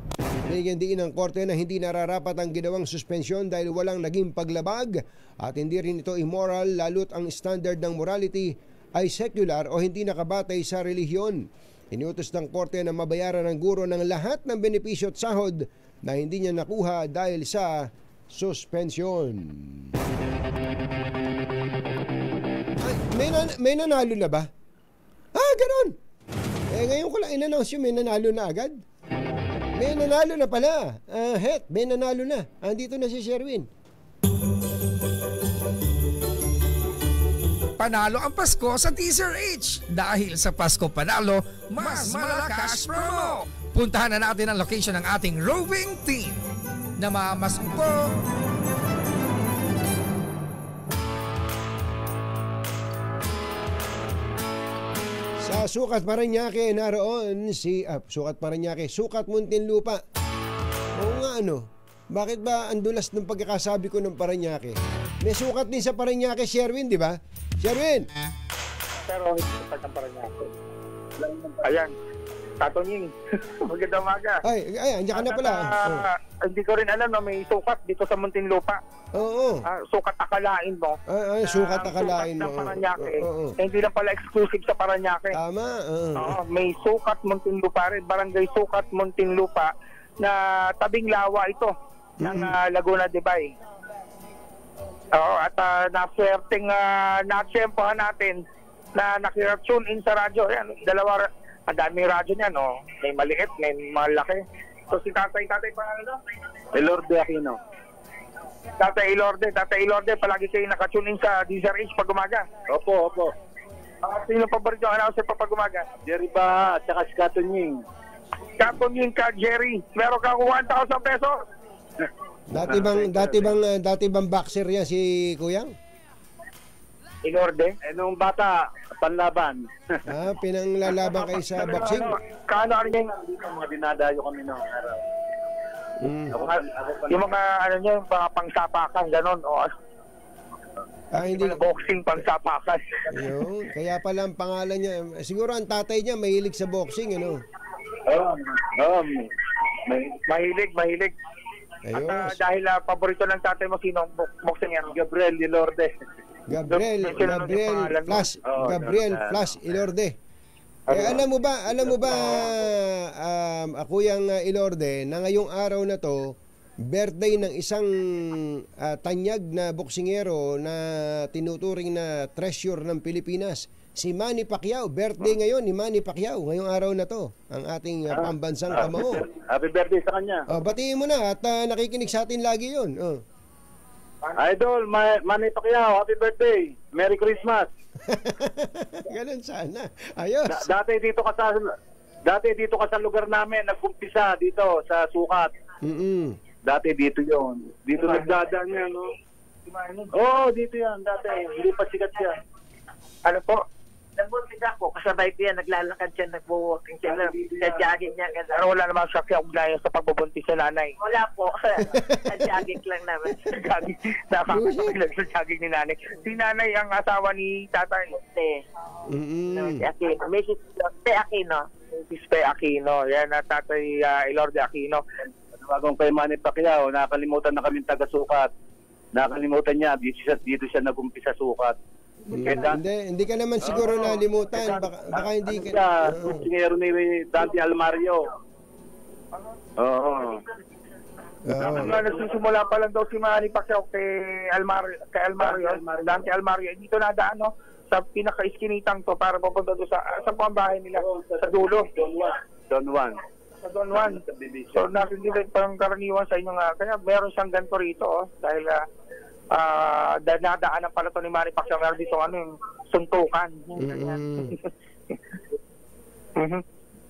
Binigyan din ng korte na hindi nararapat ang ginawang suspensyon dahil walang naging paglabag at hindi rin ito immoral lalo't ang standard ng morality ay secular o hindi nakabatay sa relihiyon. Inutos ng korte na mabayaran ng guro ng lahat ng benepisyo at sahod na hindi niya nakuha dahil sa suspensyon. Ay, may nanalo na ba? Ganon! Ngayon ko lang in-announce yung may nanalo na agad. May nanalo na pala. May nanalo na. Andito na si Sherwin. Panalo ang Pasko sa Teaser H. Dahil sa Pasko Panalo, mas malakas promo. Puntahan na natin ang location ng ating roving team. Namamasok po. Sa Sukat Parañaque, naroon si Sukat Parañaque, Sukat Muntinlupa. Oo nga bakit ba ang dulas ng pagkakasabi ko ng Parañaque? May sukat din sa Parañaque, Sherwin, di ba? Sherwin! Pero sukat ng Parañaque. Ayan, Tatoning. Magandang umaga. Ay, andiyan ka na pala. Hindi ko rin alam na may sukat dito sa Muntinlupa. Oo. Sukat akalain mo. Sukat akalain mo. Sukat ng Parañaque. Hindi lang pala exclusive sa Parañaque. Tama. May Sukat Muntinlupa rin. Barangay Sukat Muntinlupa na tabing lawa ito ng Laguna de Bay. At natsyempohan natin na nakira-tune in sa radyo. Yan, ang daming radyo niyan, may maliit, may malaki. So si tatay pangalan Elorde Aquino. Tatay Elorde, palagi kayo nakatune in sa DZRH pag umaga. Opo. Sino paborito ang announcer pa pag umaga? Jerry Baha at saka si Katunying. Katunying ka, Jerry. Meron kang 1,000 pesos. Dati bang boxer yan si Kuyang? Elorde? Nung bata, panlaban. Pinanglalaban kayo sa boxing? Kaano niya mga dinadayo kami noong araw. Yung mga yung mga pangsapakan, gano'n. Hindi boxing pangsapakan. Kaya pala ang pangalan niya. Siguro ang tatay niya mahilig sa boxing, Mahilig. At dahil paborito ng tatay mo, sino boxing yan? Gabriel Elorde. Gabriel Flash Elorde. Alam mo ba Kuyang Elorde, na ngayong araw na to, birthday ng isang tanyag na boksingero na tinuturing na treasure ng Pilipinas, si Manny Pacquiao. Birthday ngayon ni Manny Pacquiao. Ngayong araw na to, ang ating pambansang kamao. Happy birthday sa kanya. Batiin mo na at nakikinig sa atin lagi yun. Idol, Manny Pacquiao, happy birthday. Merry Christmas. Ganun sana. Ayos. Dati dito ka sa lugar namin, nagkumpisa dito sa Sukat. Dati dito yon. Dito nagdadaan yan, no? Oo, dito yan. Dati, hindi pa sikat yan. Ano po? Nagbuntis ako, kasabay ko yan, naglalakad siya, nagbuwalking siya, nag-jogging niya. Pero wala namang siya ugnayan sa pagbubuntis sa nanay. Wala po, nag-jogging lang naman. Nakakapaglag sa jogging ni nanay. Si nanay ang asawa ni tatay. Si Aquino, Mrs. Pe Aquino. Mrs. Pe Aquino, yan na tatay Elorde Aquino. Bagong kay Manny Pacquiao, nakalimutan na kaming taga-Sukat. Nakalimutan niya, dito siya nag-umpisa Sukat. Hindi ka naman siguro nalimutan. Baka hindi ka. Singero ni Dante Almario. Oo. Nagsisimula pa lang daw si Manny Pacquiao kay Almario, Dante Almario. Dito nadaan, no? Sa pinaka-iskinitang to para papunta doon sa pambahay nila sa dulo. Don Juan. Sa Don Juan. So narinig parang karaniwan sa inyo nga. Kaya meron siyang ganito rito, dahil nadaanan pala to ni Manny Pacquiao. Meron dito yung suntukan.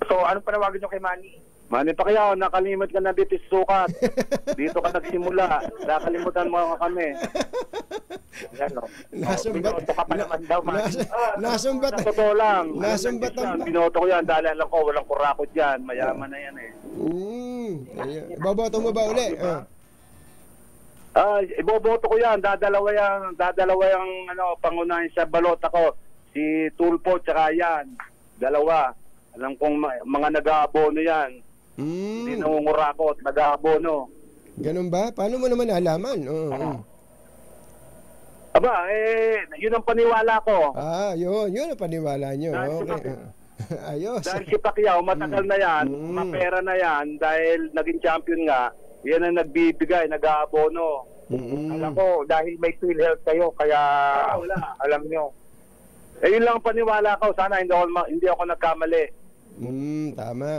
So ano panawagan nyo kay Manny? Manny Pacquiao, nakalimot ka na dito sa Sukat. Dito ka nagsimula. Nakalimutan mo kami. Nasumbat. Sa totoo lang. Binoto ko yan dahil alam ko walang kurakot yan. Mayaman na yan Iboboto mo ba uli? Iboboto ko yan. Dadalawa yung pangunahin sa balota ko. Si Tulpo tsaka yan. Dalawa. Alam kong mga nag-aabono yan. Hindi nangungurakot, nag-aabono. Ganun ba? Paano mo naman alaman? Aba, yun ang paniwala ko. Yun ang paniwala nyo. Okay. Ayos. Dahil si Pacquiao, matagal na yan, mapera na yan, dahil naging champion nga, yan ang nagbibigay, nag-aabono. Alam ko, dahil may PhilHealth kayo, kaya alam nyo. Yun lang ang paniwala ko. Sana hindi ako nagkamali. Tama.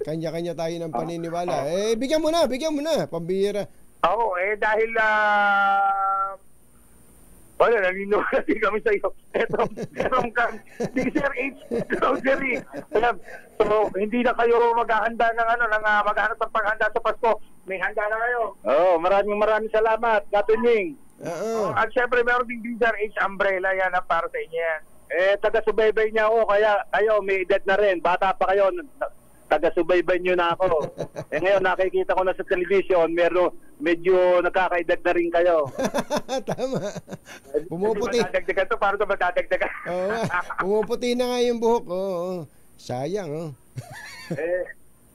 Kanya-kanya tayo ng paniniwala. Bigyan mo na. Pambihira. Oo, dahil naniniwala din kami sa iyo. Etong Teaser H grocery. So, hindi na kayo maghahanda ng maghahanap ng paghanda sa Pasko. May handa na kayo. Maraming salamat, Katunying. At syempre, meron ding Teaser H umbrella yan para sa inyo yan. Taga-subaybay niya ako, kaya kayo may edad na rin. Bata pa kayo, taga-subaybay niyo na ako. Ngayon, nakikita ko na sa television, medyo nakakaedad na rin kayo. Tama. Pumuputi. Matadagdagan to, para ito matadagdagan. Pumuputi na nga yung buhok. Sayang.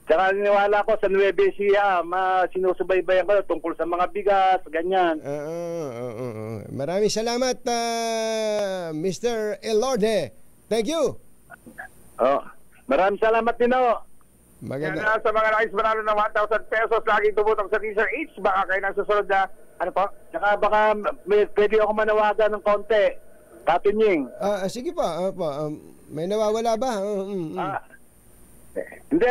Tsaka niniwala ko sa Nueva Ecija, sinusubaybayan ko tungkol sa mga bigas, ganyan. Maraming salamat, Mr. Elorde. Thank you. Maraming salamat din ako. Maganda. Sa mga nakis manalo ng 1,000 pesos, laging tumutong sa Teaser H. Baka kayo nang susunod na, ano po? Tsaka baka pwede ako manawagan ng konti. Katunying. Sige pa. May nawawala ba? Hindi,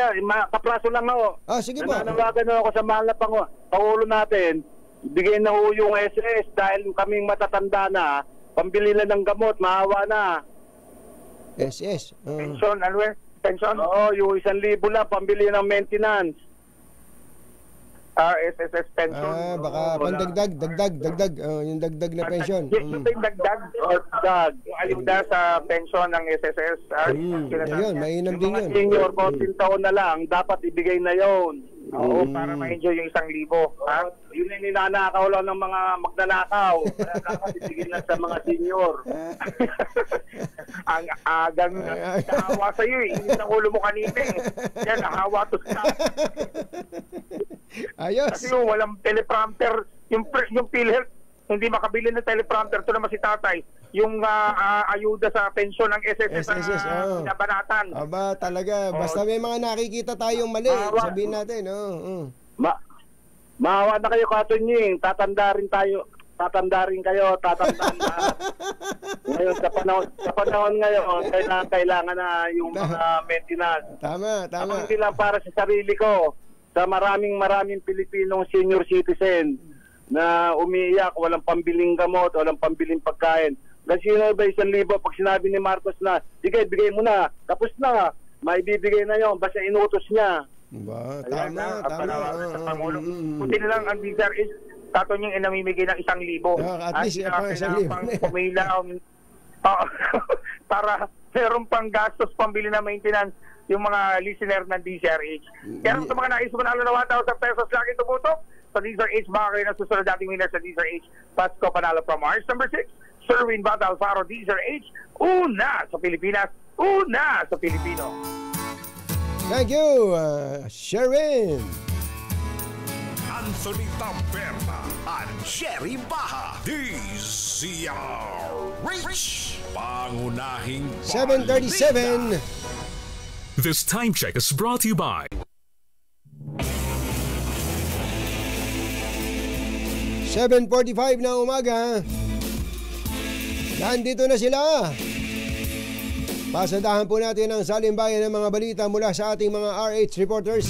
kapraso lang ako. Sige po. Nananawagan ako sa mahal na Pangulo natin. Bigyan na ho yung SS dahil kaming matatanda na. Pambili na ng gamot, maawa na. SS? Pension, pension? Oo, yung 1,000 lang, pambili ng maintenance. SSS pension. Baka pandagdag, yung dagdag na pension. Yung dagdag. Yung alinda sa pension ng SSS. Yun, mainam din yun. Senior, 14 taon na lang, dapat ibigay na yun. Oo, para ma-enjoy yung 1,000. Yun yung ninanakaw lang ng mga magnanakaw. Kaya dapat ibigay na sa mga senior. Ang agang nahawa sa'yo Inis ang ulo mo kanina Yan, nahawa to sa ayos. Kasi yung walang teleprompter, yung PhilHealth, hindi makabili ng teleprompter. Ito naman si tatay. Yung ayuda sa pensyon ng SSS na binabanatan. Aba, talaga. Basta may mga nakikita tayong mali. Sabihin natin. Maawa na kayo, Katunying. Tatanda rin tayo. tatanda rin kayo, tatandaan lahat. Ngayon, sa panahon ngayon, kailangan na yung mga maintenance. Tama. Hindi lang para sa sarili ko, sa maraming Pilipinong senior citizen na umiiyak, walang pambiling gamot, walang pambiling pagkain. Kasi sino ba 1,000 pag sinabi ni Marcos na, sige, bigay mo na, tapos na, maibibigay na yon basta inutos niya. Ba, Ayan, tama. sa Pangulo. Buti na lang ang DZRH, tato niyang inamimigay ng 1,000. At least, pang pumila para meron pang gastos pambili na maintenance yung mga listener ng DZRH. Kaya sa mga nais manalo na 1,000 pesos lagi tumutok sa DZRH, baka kayo na susunod dating winner sa DZRH. Pasko Panalo from Mars. Number 6, Sherwin Bata Alfaro, DZRH. Una sa Pilipinas, una sa Pilipino. Thank you, Sherwin. Anthony Tamperna at Jerry Baha, DZRH. Pangunahing 7:37. This time check is brought to you by 7:45 na umaga. Nandito na sila. Pasadahan po natin ang salimbayan ng mga balita mula sa ating mga RH reporters.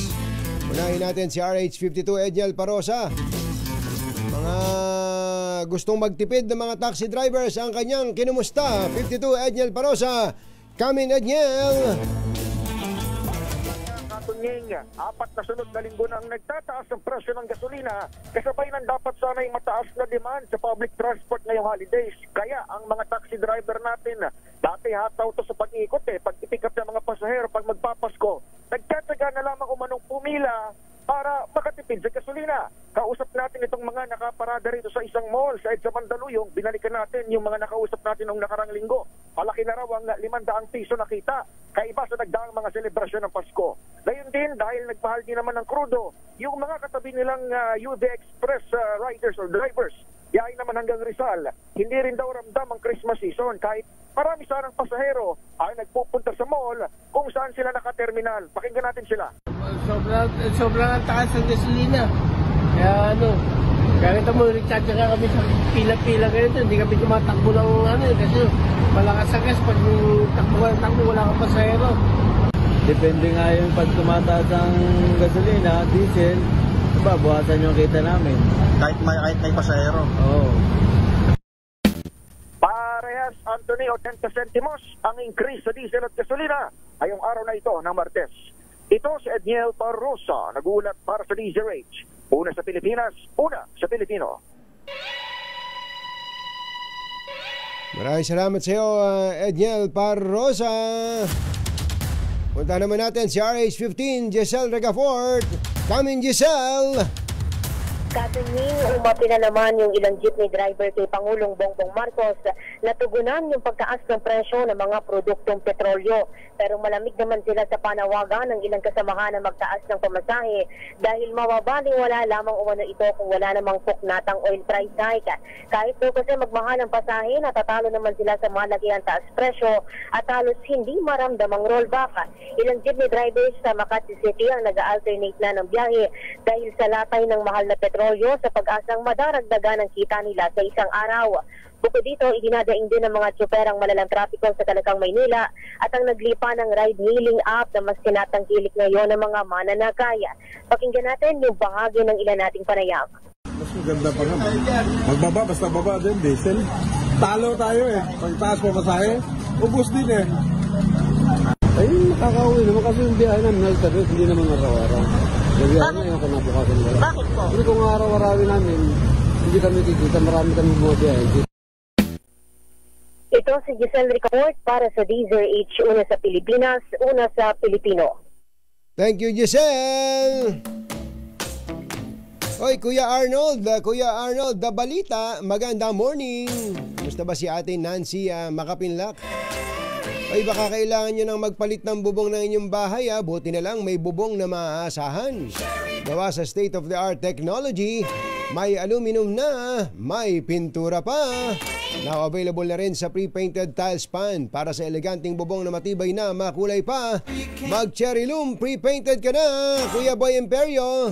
Unahin natin si RH52 Edniel Parosa. Mga gustong magtipid ng mga taxi drivers ang kanyang kinumusta. 52 Edniel Parosa. Come in, Edniel. Tunying, 4 na sunod na linggo nang nagtataas ang presyo ng gasolina, kasabay ng dapat sana'y mataas na demand sa public transport ngayong holidays. Kaya ang mga taxi driver natin, dati hataw to sa pag-ikot pag i-pick up ng mga pasahero pag magpapasko, nagtataga na lamang umanong pumila para makatipid sa gasolina. Kausap natin itong mga nakaparada rito sa isang mall sa EDSA Mandaluyong. Binalikan natin yung mga nakausap natin noong nakarang linggo. Malaki na raw ang 500 piso na kita, kaiba sa nagdaang mga selebrasyon ng Pasko. Gayon din, dahil nagmahal din naman ng krudo, yung mga katabi nilang UV Express riders or drivers, yaay naman hanggang Rizal, hindi rin daw ramdam ang Christmas season kahit marami sanang pasahero ay nagpupunta sa mall kung saan sila nakaterminal. Pakinggan natin sila. Sobrang ang taas ng gasolina. Kaya kahit mo, recharge ka kami sa pila-pila ganito, hindi kami tumatakbo ng kasi malakas ang gas pag takbo wala kang pasahero. Depende nga yung pag tumataas ang gasolina, diesel, buhasan yung kita namin. Kahit may pasahero. Oo. Parehas, Anthony, 80 centimos ang increase sa diesel at gasolina ngayong araw na ito ng Martes. Ito si Edniel Parosa, nagulat para sa DZRH. Una sa Pilipinas, una sa Pilipino. Maraming salamat sa iyo, Edniel Parosa. Punta naman natin si RH15, Giselle Regafort. Come in, Giselle! Katunying, umapi na naman yung ilang jeepney driver kay Pangulong Bongbong Marcos na tugunan yung pagtaas ng presyo ng mga produktong petrolyo. Pero malamig naman sila sa panawagan ng ilang kasamahan na magtaas ng pamasahe dahil mababaling wala lamang umano ito kung wala namang puknatang oil price hike. Kahit po kasi magmahal ang pasahe, natatalo naman sila sa malaking taas presyo at halos hindi maramdamang rollback. Ilang jeepney drivers sa Makati City ang nag-alternate na ng biyahe dahil sa latay ng mahal na petrolyo sa pag-asang madaragdagan ang kita nila sa isang araw. Bukod dito, idinadaing din ng mga tsuperang malalang trapiko sa Talagang Maynila at ang naglipa ng ride-hailing app na mas tinatangkilik ngayon ng mga mananakaya. Pakinggan natin yung bahagi ng ilan nating panayam. Mas maganda pa naman. Magbaba, basta baba din, diesel. Talo tayo Pagtaas pa masahe, ubus din Ay, nakakauwi naman kasi yung biyahe namin nagsabi, hindi naman araw-araw. Bakit? Bakit po? Hindi kung araw-arawin namin, hindi kami kikita, marami kami mga biyahe. Ito si Giselle Ricaport para sa DZRH, una sa Pilipinas, una sa Pilipino. Thank you, Giselle! Oy, Kuya Arnold, the balita, magandang morning. Gusto ba si Ate Nancy Makapinlak? Ay baka kailangan nyo nang magpalit ng bubong ng inyong bahay buti na lang may bubong na maaasahan. Gawa sa state-of-the-art technology, may aluminum na, may pintura pa. Now available na rin sa pre-painted tile span para sa eleganting bubong na matibay na makulay pa. Mag Cherry Loom, pre-painted ka na, Kuya Boy Imperio.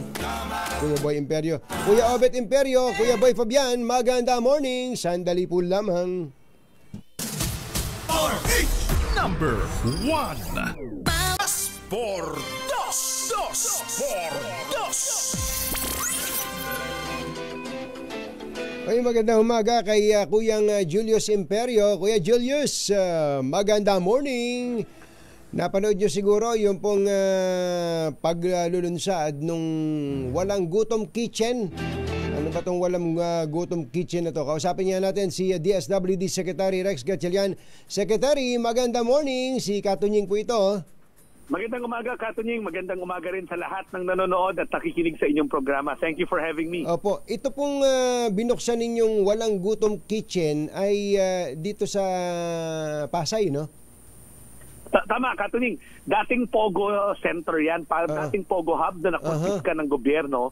Kuya Boy Imperio. Kuya Obet Imperio, Kuya Boy Fabian, maganda morning. Sandali po lamang. Number 1. Dos por dos. Dos por dos. Ay, magandang umaga kay Kuyang Julius Imperio. Kuya Julius, maganda morning. Napanood nyo siguro yung pong paglulunsad nung Walang Gutom Kitchen. Ano ba itong Walang Gutom Kitchen na to? Kausapin niya natin si DSWD Secretary Rex Gatchalian. Secretary, maganda morning. Si Katunying po ito. Magandang umaga, Katunying. Magandang umaga rin sa lahat ng nanonood at nakikinig sa inyong programa. Thank you for having me. Opo. Ito pong binuksan ninyong Walang Gutom Kitchen ay dito sa Pasay, no? Tama, Katunying. Dating Pogo Center yan. Dating Pogo Hub na nakonfiska ng gobyerno.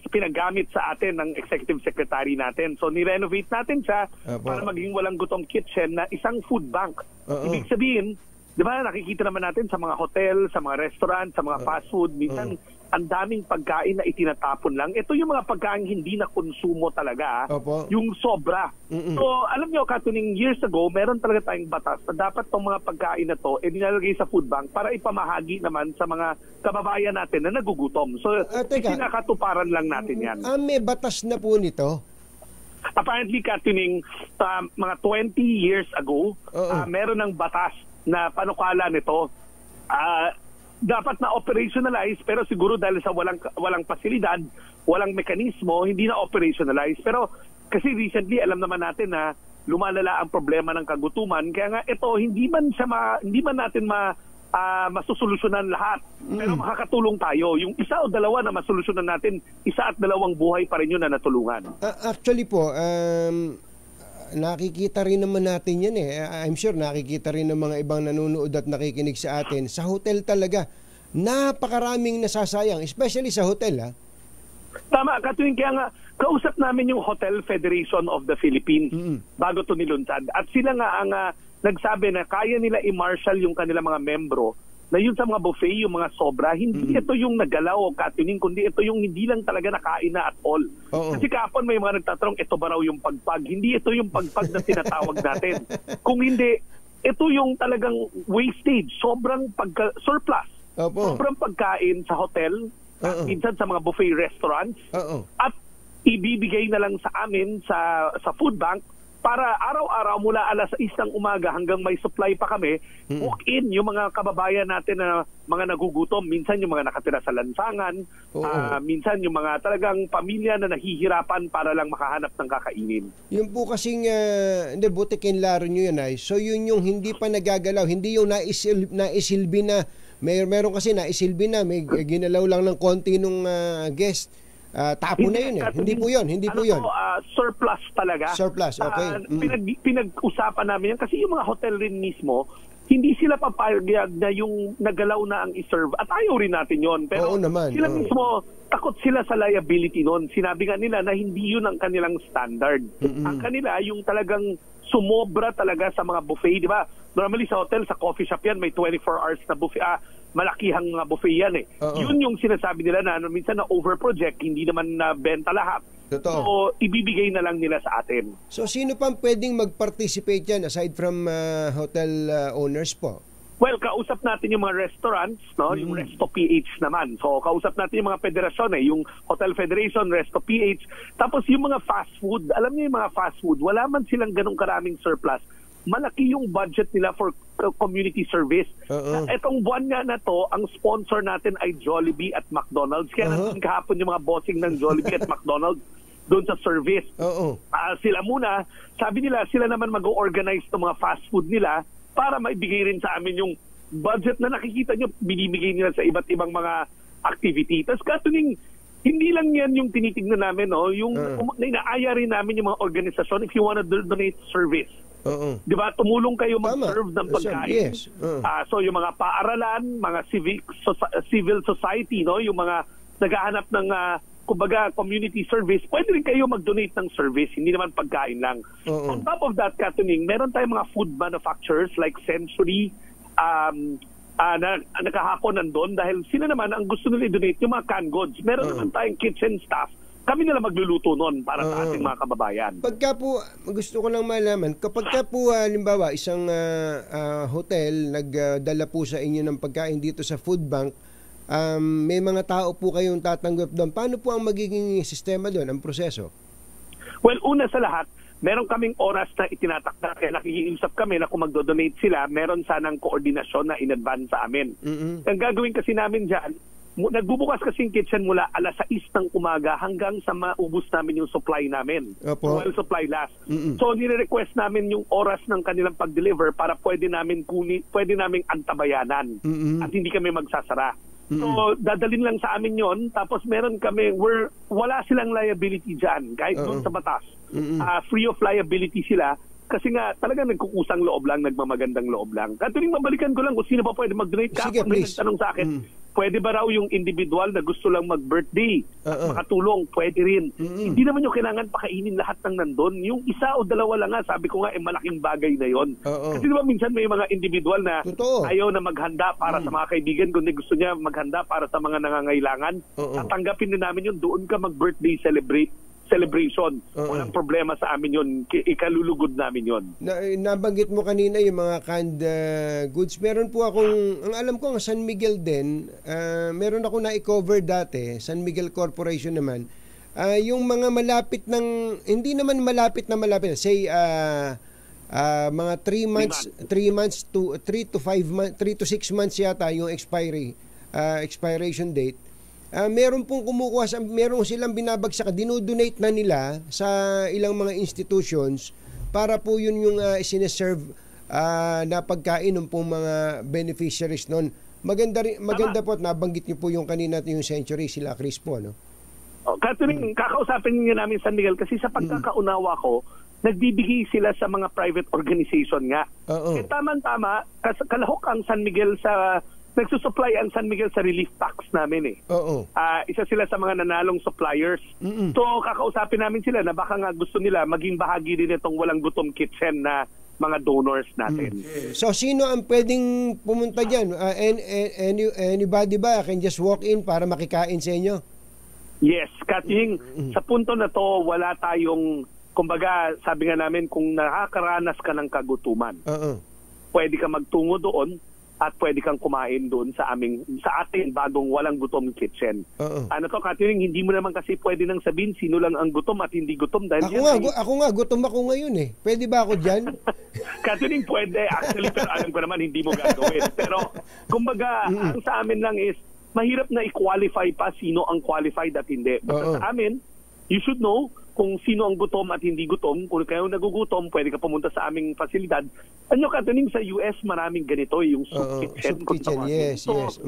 Pinagamit sa atin ng Executive Secretary natin. So, ni-renovate natin siya para maging Walang Gutom Kitchen na isang food bank. Ibig sabihin, di ba, nakikita naman natin sa mga hotel, sa mga restaurant, sa mga fast food, minsan ang daming pagkain na itinatapon lang. Ito yung mga pagkain hindi na konsumo talaga, yung sobra. So, alam nyo, Katuning, years ago, meron talaga tayong batas na dapat itong mga pagkain na to nilalagay sa food bank para ipamahagi naman sa mga kababayan natin na nagugutom. So, sinakatuparan lang natin yan. May batas na po nito? Apparently, Katuning, mga 20 years ago, meron ng batas na panukala nito. Dapat na operationalize, pero siguro dahil sa walang pasilidad, walang mekanismo, hindi na operationalize. Pero kasi recently alam naman natin na lumalala ang problema ng kagutuman, kaya nga ito hindi man natin masusolusyonan lahat, pero makakatulong tayo. Yung isa o dalawa na masolusyonan natin, isa at dalawang buhay pa rin yun na natulungan. Actually po, nakikita rin naman natin yan I'm sure nakikita rin ng mga ibang nanonood at nakikinig sa atin. Sa hotel talaga, napakaraming nasasayang, especially sa hotel. Tama, Katuwing, kaya nga kausap namin yung Hotel Federation of the Philippines bago to nilunsad. At sila nga ang nagsabi na kaya nila i-marshal yung kanilang mga membro na yun sa mga buffet, yung mga sobra, hindi ito yung nagalaw o Katuning, kundi ito yung hindi lang talaga nakain na at all. Kasi kahapon may mga nagtatanong, ito ba raw yung pagpag? Hindi ito yung pagpag na tinatawag natin. Kung hindi, ito yung talagang wastage, sobrang surplus. Sobrang pagkain sa hotel, minsan sa mga buffet restaurants, at ibibigay na lang sa amin sa food bank para araw-araw mula alas 6 ng umaga hanggang may supply pa kami, walk in yung mga kababayan natin na mga nagugutom. Minsan yung mga nakatira sa lansangan, minsan yung mga talagang pamilya na nahihirapan para lang makahanap ng kakainin. Yung po kasing, hindi, buti kinlaro nyo yan So yun yung hindi pa nagagalaw, hindi yung naisilbi na, meron kasi naisilbi na, may ginalaw lang ng konti nung guest. Tapo na yun Hindi po yun. Surplus talaga. Surplus, okay. Pinag-usapan namin yan kasi yung mga hotel rin mismo, hindi sila papayag na yung nagalaw na ang iserve. At ayaw rin natin yon. Pero sila mismo, takot sila sa liability nun. Sinabi nga nila na hindi yun ang kanilang standard. Ang kanila, yung talagang sumobra talaga sa mga buffet, di ba? Normally sa hotel, sa coffee shop yan, may 24 hours na buffet. Malakihang buffet yan Yun yung sinasabi nila na minsan na overproject, hindi naman na benta lahat. So, ibibigay na lang nila sa atin. So, sino pang pwedeng mag-participate yan aside from hotel owners po? Well, kausap natin yung mga restaurants, yung Resto PH naman. So, kausap natin yung mga federasyon yung Hotel Federation, Resto PH. Tapos yung mga fast food, alam niyo yung mga fast food, wala man silang ganong karaming surplus. Malaki yung budget nila for community service. Etong buwan nga na to, ang sponsor natin ay Jollibee at McDonald's. Kaya natin kahapon yung mga bossing ng Jollibee at McDonald's doon sa service. Sila muna, sabi nila, sila naman mag-organize ng mga fast food nila para maibigay rin sa amin yung budget na nakikita nyo, binibigay nila sa iba't ibang mga activity. Tapos Katuning, hindi lang yan yung tinitignan namin, yung inaaya rin namin yung mga organisasyon if you wanna donate service. Di ba? Tumulong kayo mag-serve ng pagkain. So yung mga paaralan, mga civil society, yung mga naghahanap ng kumbaga community service, pwede rin kayo mag-donate ng service, hindi naman pagkain lang. On top of that, Katuning, meron tayong mga food manufacturers like Century, nakahapon nandun dahil sila naman ang gusto nila i-donate yung mga canned goods. Meron naman tayong kitchen staff. Kami nila magluluto nun para sa ating mga kababayan. Pagka po, gusto ko lang malaman, kapag ka po, halimbawa, isang hotel nagdala po sa inyo ng pagkain dito sa food bank, may mga tao po kayong tatanggap doon. Paano po ang magiging sistema doon, ang proseso? Well, una sa lahat, meron kaming oras na itinatakda. Kaya nakikiusap kami na kung magdo-donate sila, meron sanang koordinasyon na in advance sa amin. Ang gagawin kasi namin dyan, nagbubukas kasing kitchen mula alas 6 ng umaga hanggang sa maubos namin yung supply namin. While supply last. So nire-request namin yung oras ng kanilang pag-deliver para pwede naming antabayanan at hindi kami magsasara. So dadalhin lang sa amin yon, tapos meron kami wala silang liability dyan kahit doon sa batas. Free of liability sila. Kasi nga, talagang nagkukusang loob lang, nagmamagandang loob lang. Katuling mabalikan ko lang kung sino pa pwede mag-donate. Kapag may nagtanong sa akin, pwede ba raw yung individual na gusto lang mag-birthday at makatulong? Pwede rin. Hindi naman yung kailangan pakainin lahat ng nandun. Yung isa o dalawa lang nga, sabi ko nga, malaking bagay na yon. Kasi diba minsan may mga individual na ayaw na maghanda para sa mga kaibigan, kundi gusto niya maghanda para sa mga nangangailangan. Tatanggapin din namin yun, doon ka mag-birthday celebration. Walang problema sa amin yun. Ikalulugod namin yun. Nabanggit mo kanina yung mga canned goods. Meron po akong, ang alam ko, ang San Miguel din, meron ako na-cover dati, San Miguel Corporation naman, yung mga malapit ng, hindi naman malapit na malapit, say, mga 3 months to 3 to 5 months, 3 to 6 months yata yung expiration date. Meron pong kumukuha, meron silang binabagsak, dinodonate na nila sa ilang mga institutions para po yun yung sineserve na pagkain ng pong mga beneficiaries noon. Maganda po at nabanggit niyo po yung kanina yung Century, sila Chris po, no? Catherine, kakausapin niyo namin San Miguel kasi sa pagkakaunawa ko, nagbibigay sila sa mga private organization nga. Tama-tama, kalahok ang San Miguel sa nagsusupply ang San Miguel sa relief packs namin isa sila sa mga nanalong suppliers. So kakausapin namin sila na baka nga gusto nila maging bahagi din itong walang gutom kitchen na mga donors natin. So sino ang pwedeng pumunta dyan? Anybody ba can just walk in para makikain sa inyo? Yes, Kating, sa punto na to wala tayong, kumbaga sabi nga namin, kung nakakaranas ka ng kagutuman, pwede ka magtungo doon at pwede kang kumain doon sa ating bagong walang gutom kitchen. Ano to, Catherine, hindi mo naman kasi pwede nang sabihin sino lang ang gutom at hindi gutom dahil ako nga gutom ako ngayon eh. Pwede ba ako diyan? Catherine, pwede actually, pero alam ko naman hindi mo gagawin. Pero kumbaga, ang sa amin lang is mahirap na i-qualify pa sino ang qualified at hindi. Basta sa amin, you should know kung sino ang gutom at hindi gutom. Kung kayo nagugutom, pwede ka pumunta sa aming fasilidad. Ano ka, sa US, maraming ganito, yung soup kitchen. Yes, so, yes.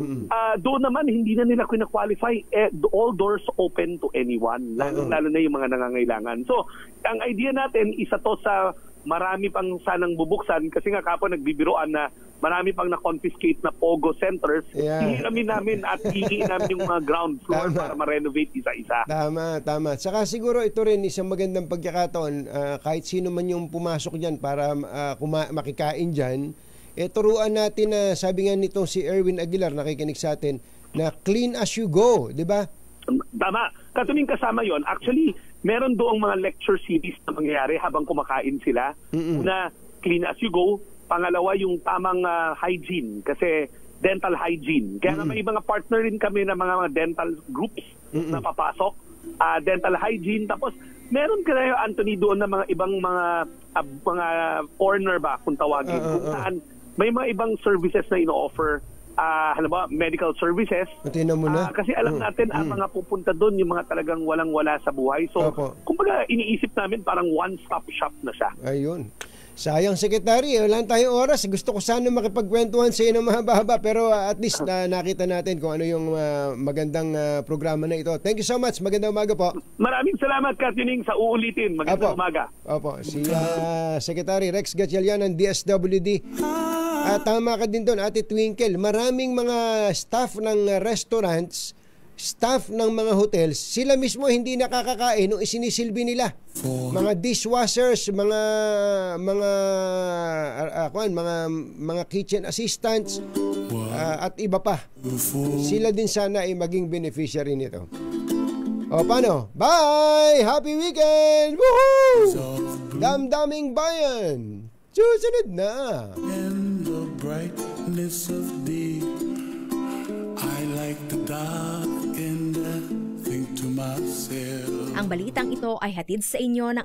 Doon naman, hindi na nila qualify. All doors open to anyone, lalo na yung mga nangangailangan. So, ang idea natin, isa to sa marami pang sanang bubuksan kasi nga kapon nagbibiroan na marami pang na-confiscate na POGO centers. Hihiramin namin at hihiin namin yung mga ground floor para ma-renovate isa-isa. Tama. Saka siguro ito rin isang magandang pagkakataon, kahit sino man yung pumasok dyan para makikain dyan, turuan natin na sabi nga nitong si Erwin Aguilar, nakikinig sa atin, na clean as you go, di ba? Tama. Katuning kasama yon. Actually, meron doong mga lecture series na mangyayari habang kumakain sila. Una, clean as you go. Pangalawa, yung tamang hygiene. Kasi dental hygiene. Kaya nga may mga partner rin kami na mga dental groups na papasok. Dental hygiene. Tapos, meron kayo, Anthony, doon na mga ibang mga corner ba kung tawagin. Kung saan may mga ibang services na ino-offer. Halimbawa, medical services. Kasi alam natin ang mga pupunta doon yung mga talagang walang-wala sa buhay. So, kumbaga iniisip namin parang one-stop shop na siya. Ayun. Sayang, Secretary, wala tayong oras. Gusto ko sana makipagkwentuhan sa iyo ng mahaba-haba, pero at least nakita natin kung ano yung magandang programa na ito. Thank you so much. Magandang umaga po. Maraming salamat, Katining, sa uulitin. Magandang umaga. Si Secretary Rex Gatchalian ng DSWD. Tama ka din doon, Ate Twinkle. Maraming mga staff ng restaurants, staff ng mga hotels, sila mismo hindi nakakakain nung isinisilbi nila. Mga dishwashers, mga kitchen assistants, at iba pa. Sila din sana ay maging beneficiary nito. O paano? Bye! Happy weekend! Woohoo! Damdaming bayan! Susunod na! In the brightness of day, I like the dark and I think to myself. Ang balitang ito ay hatid sa inyo ng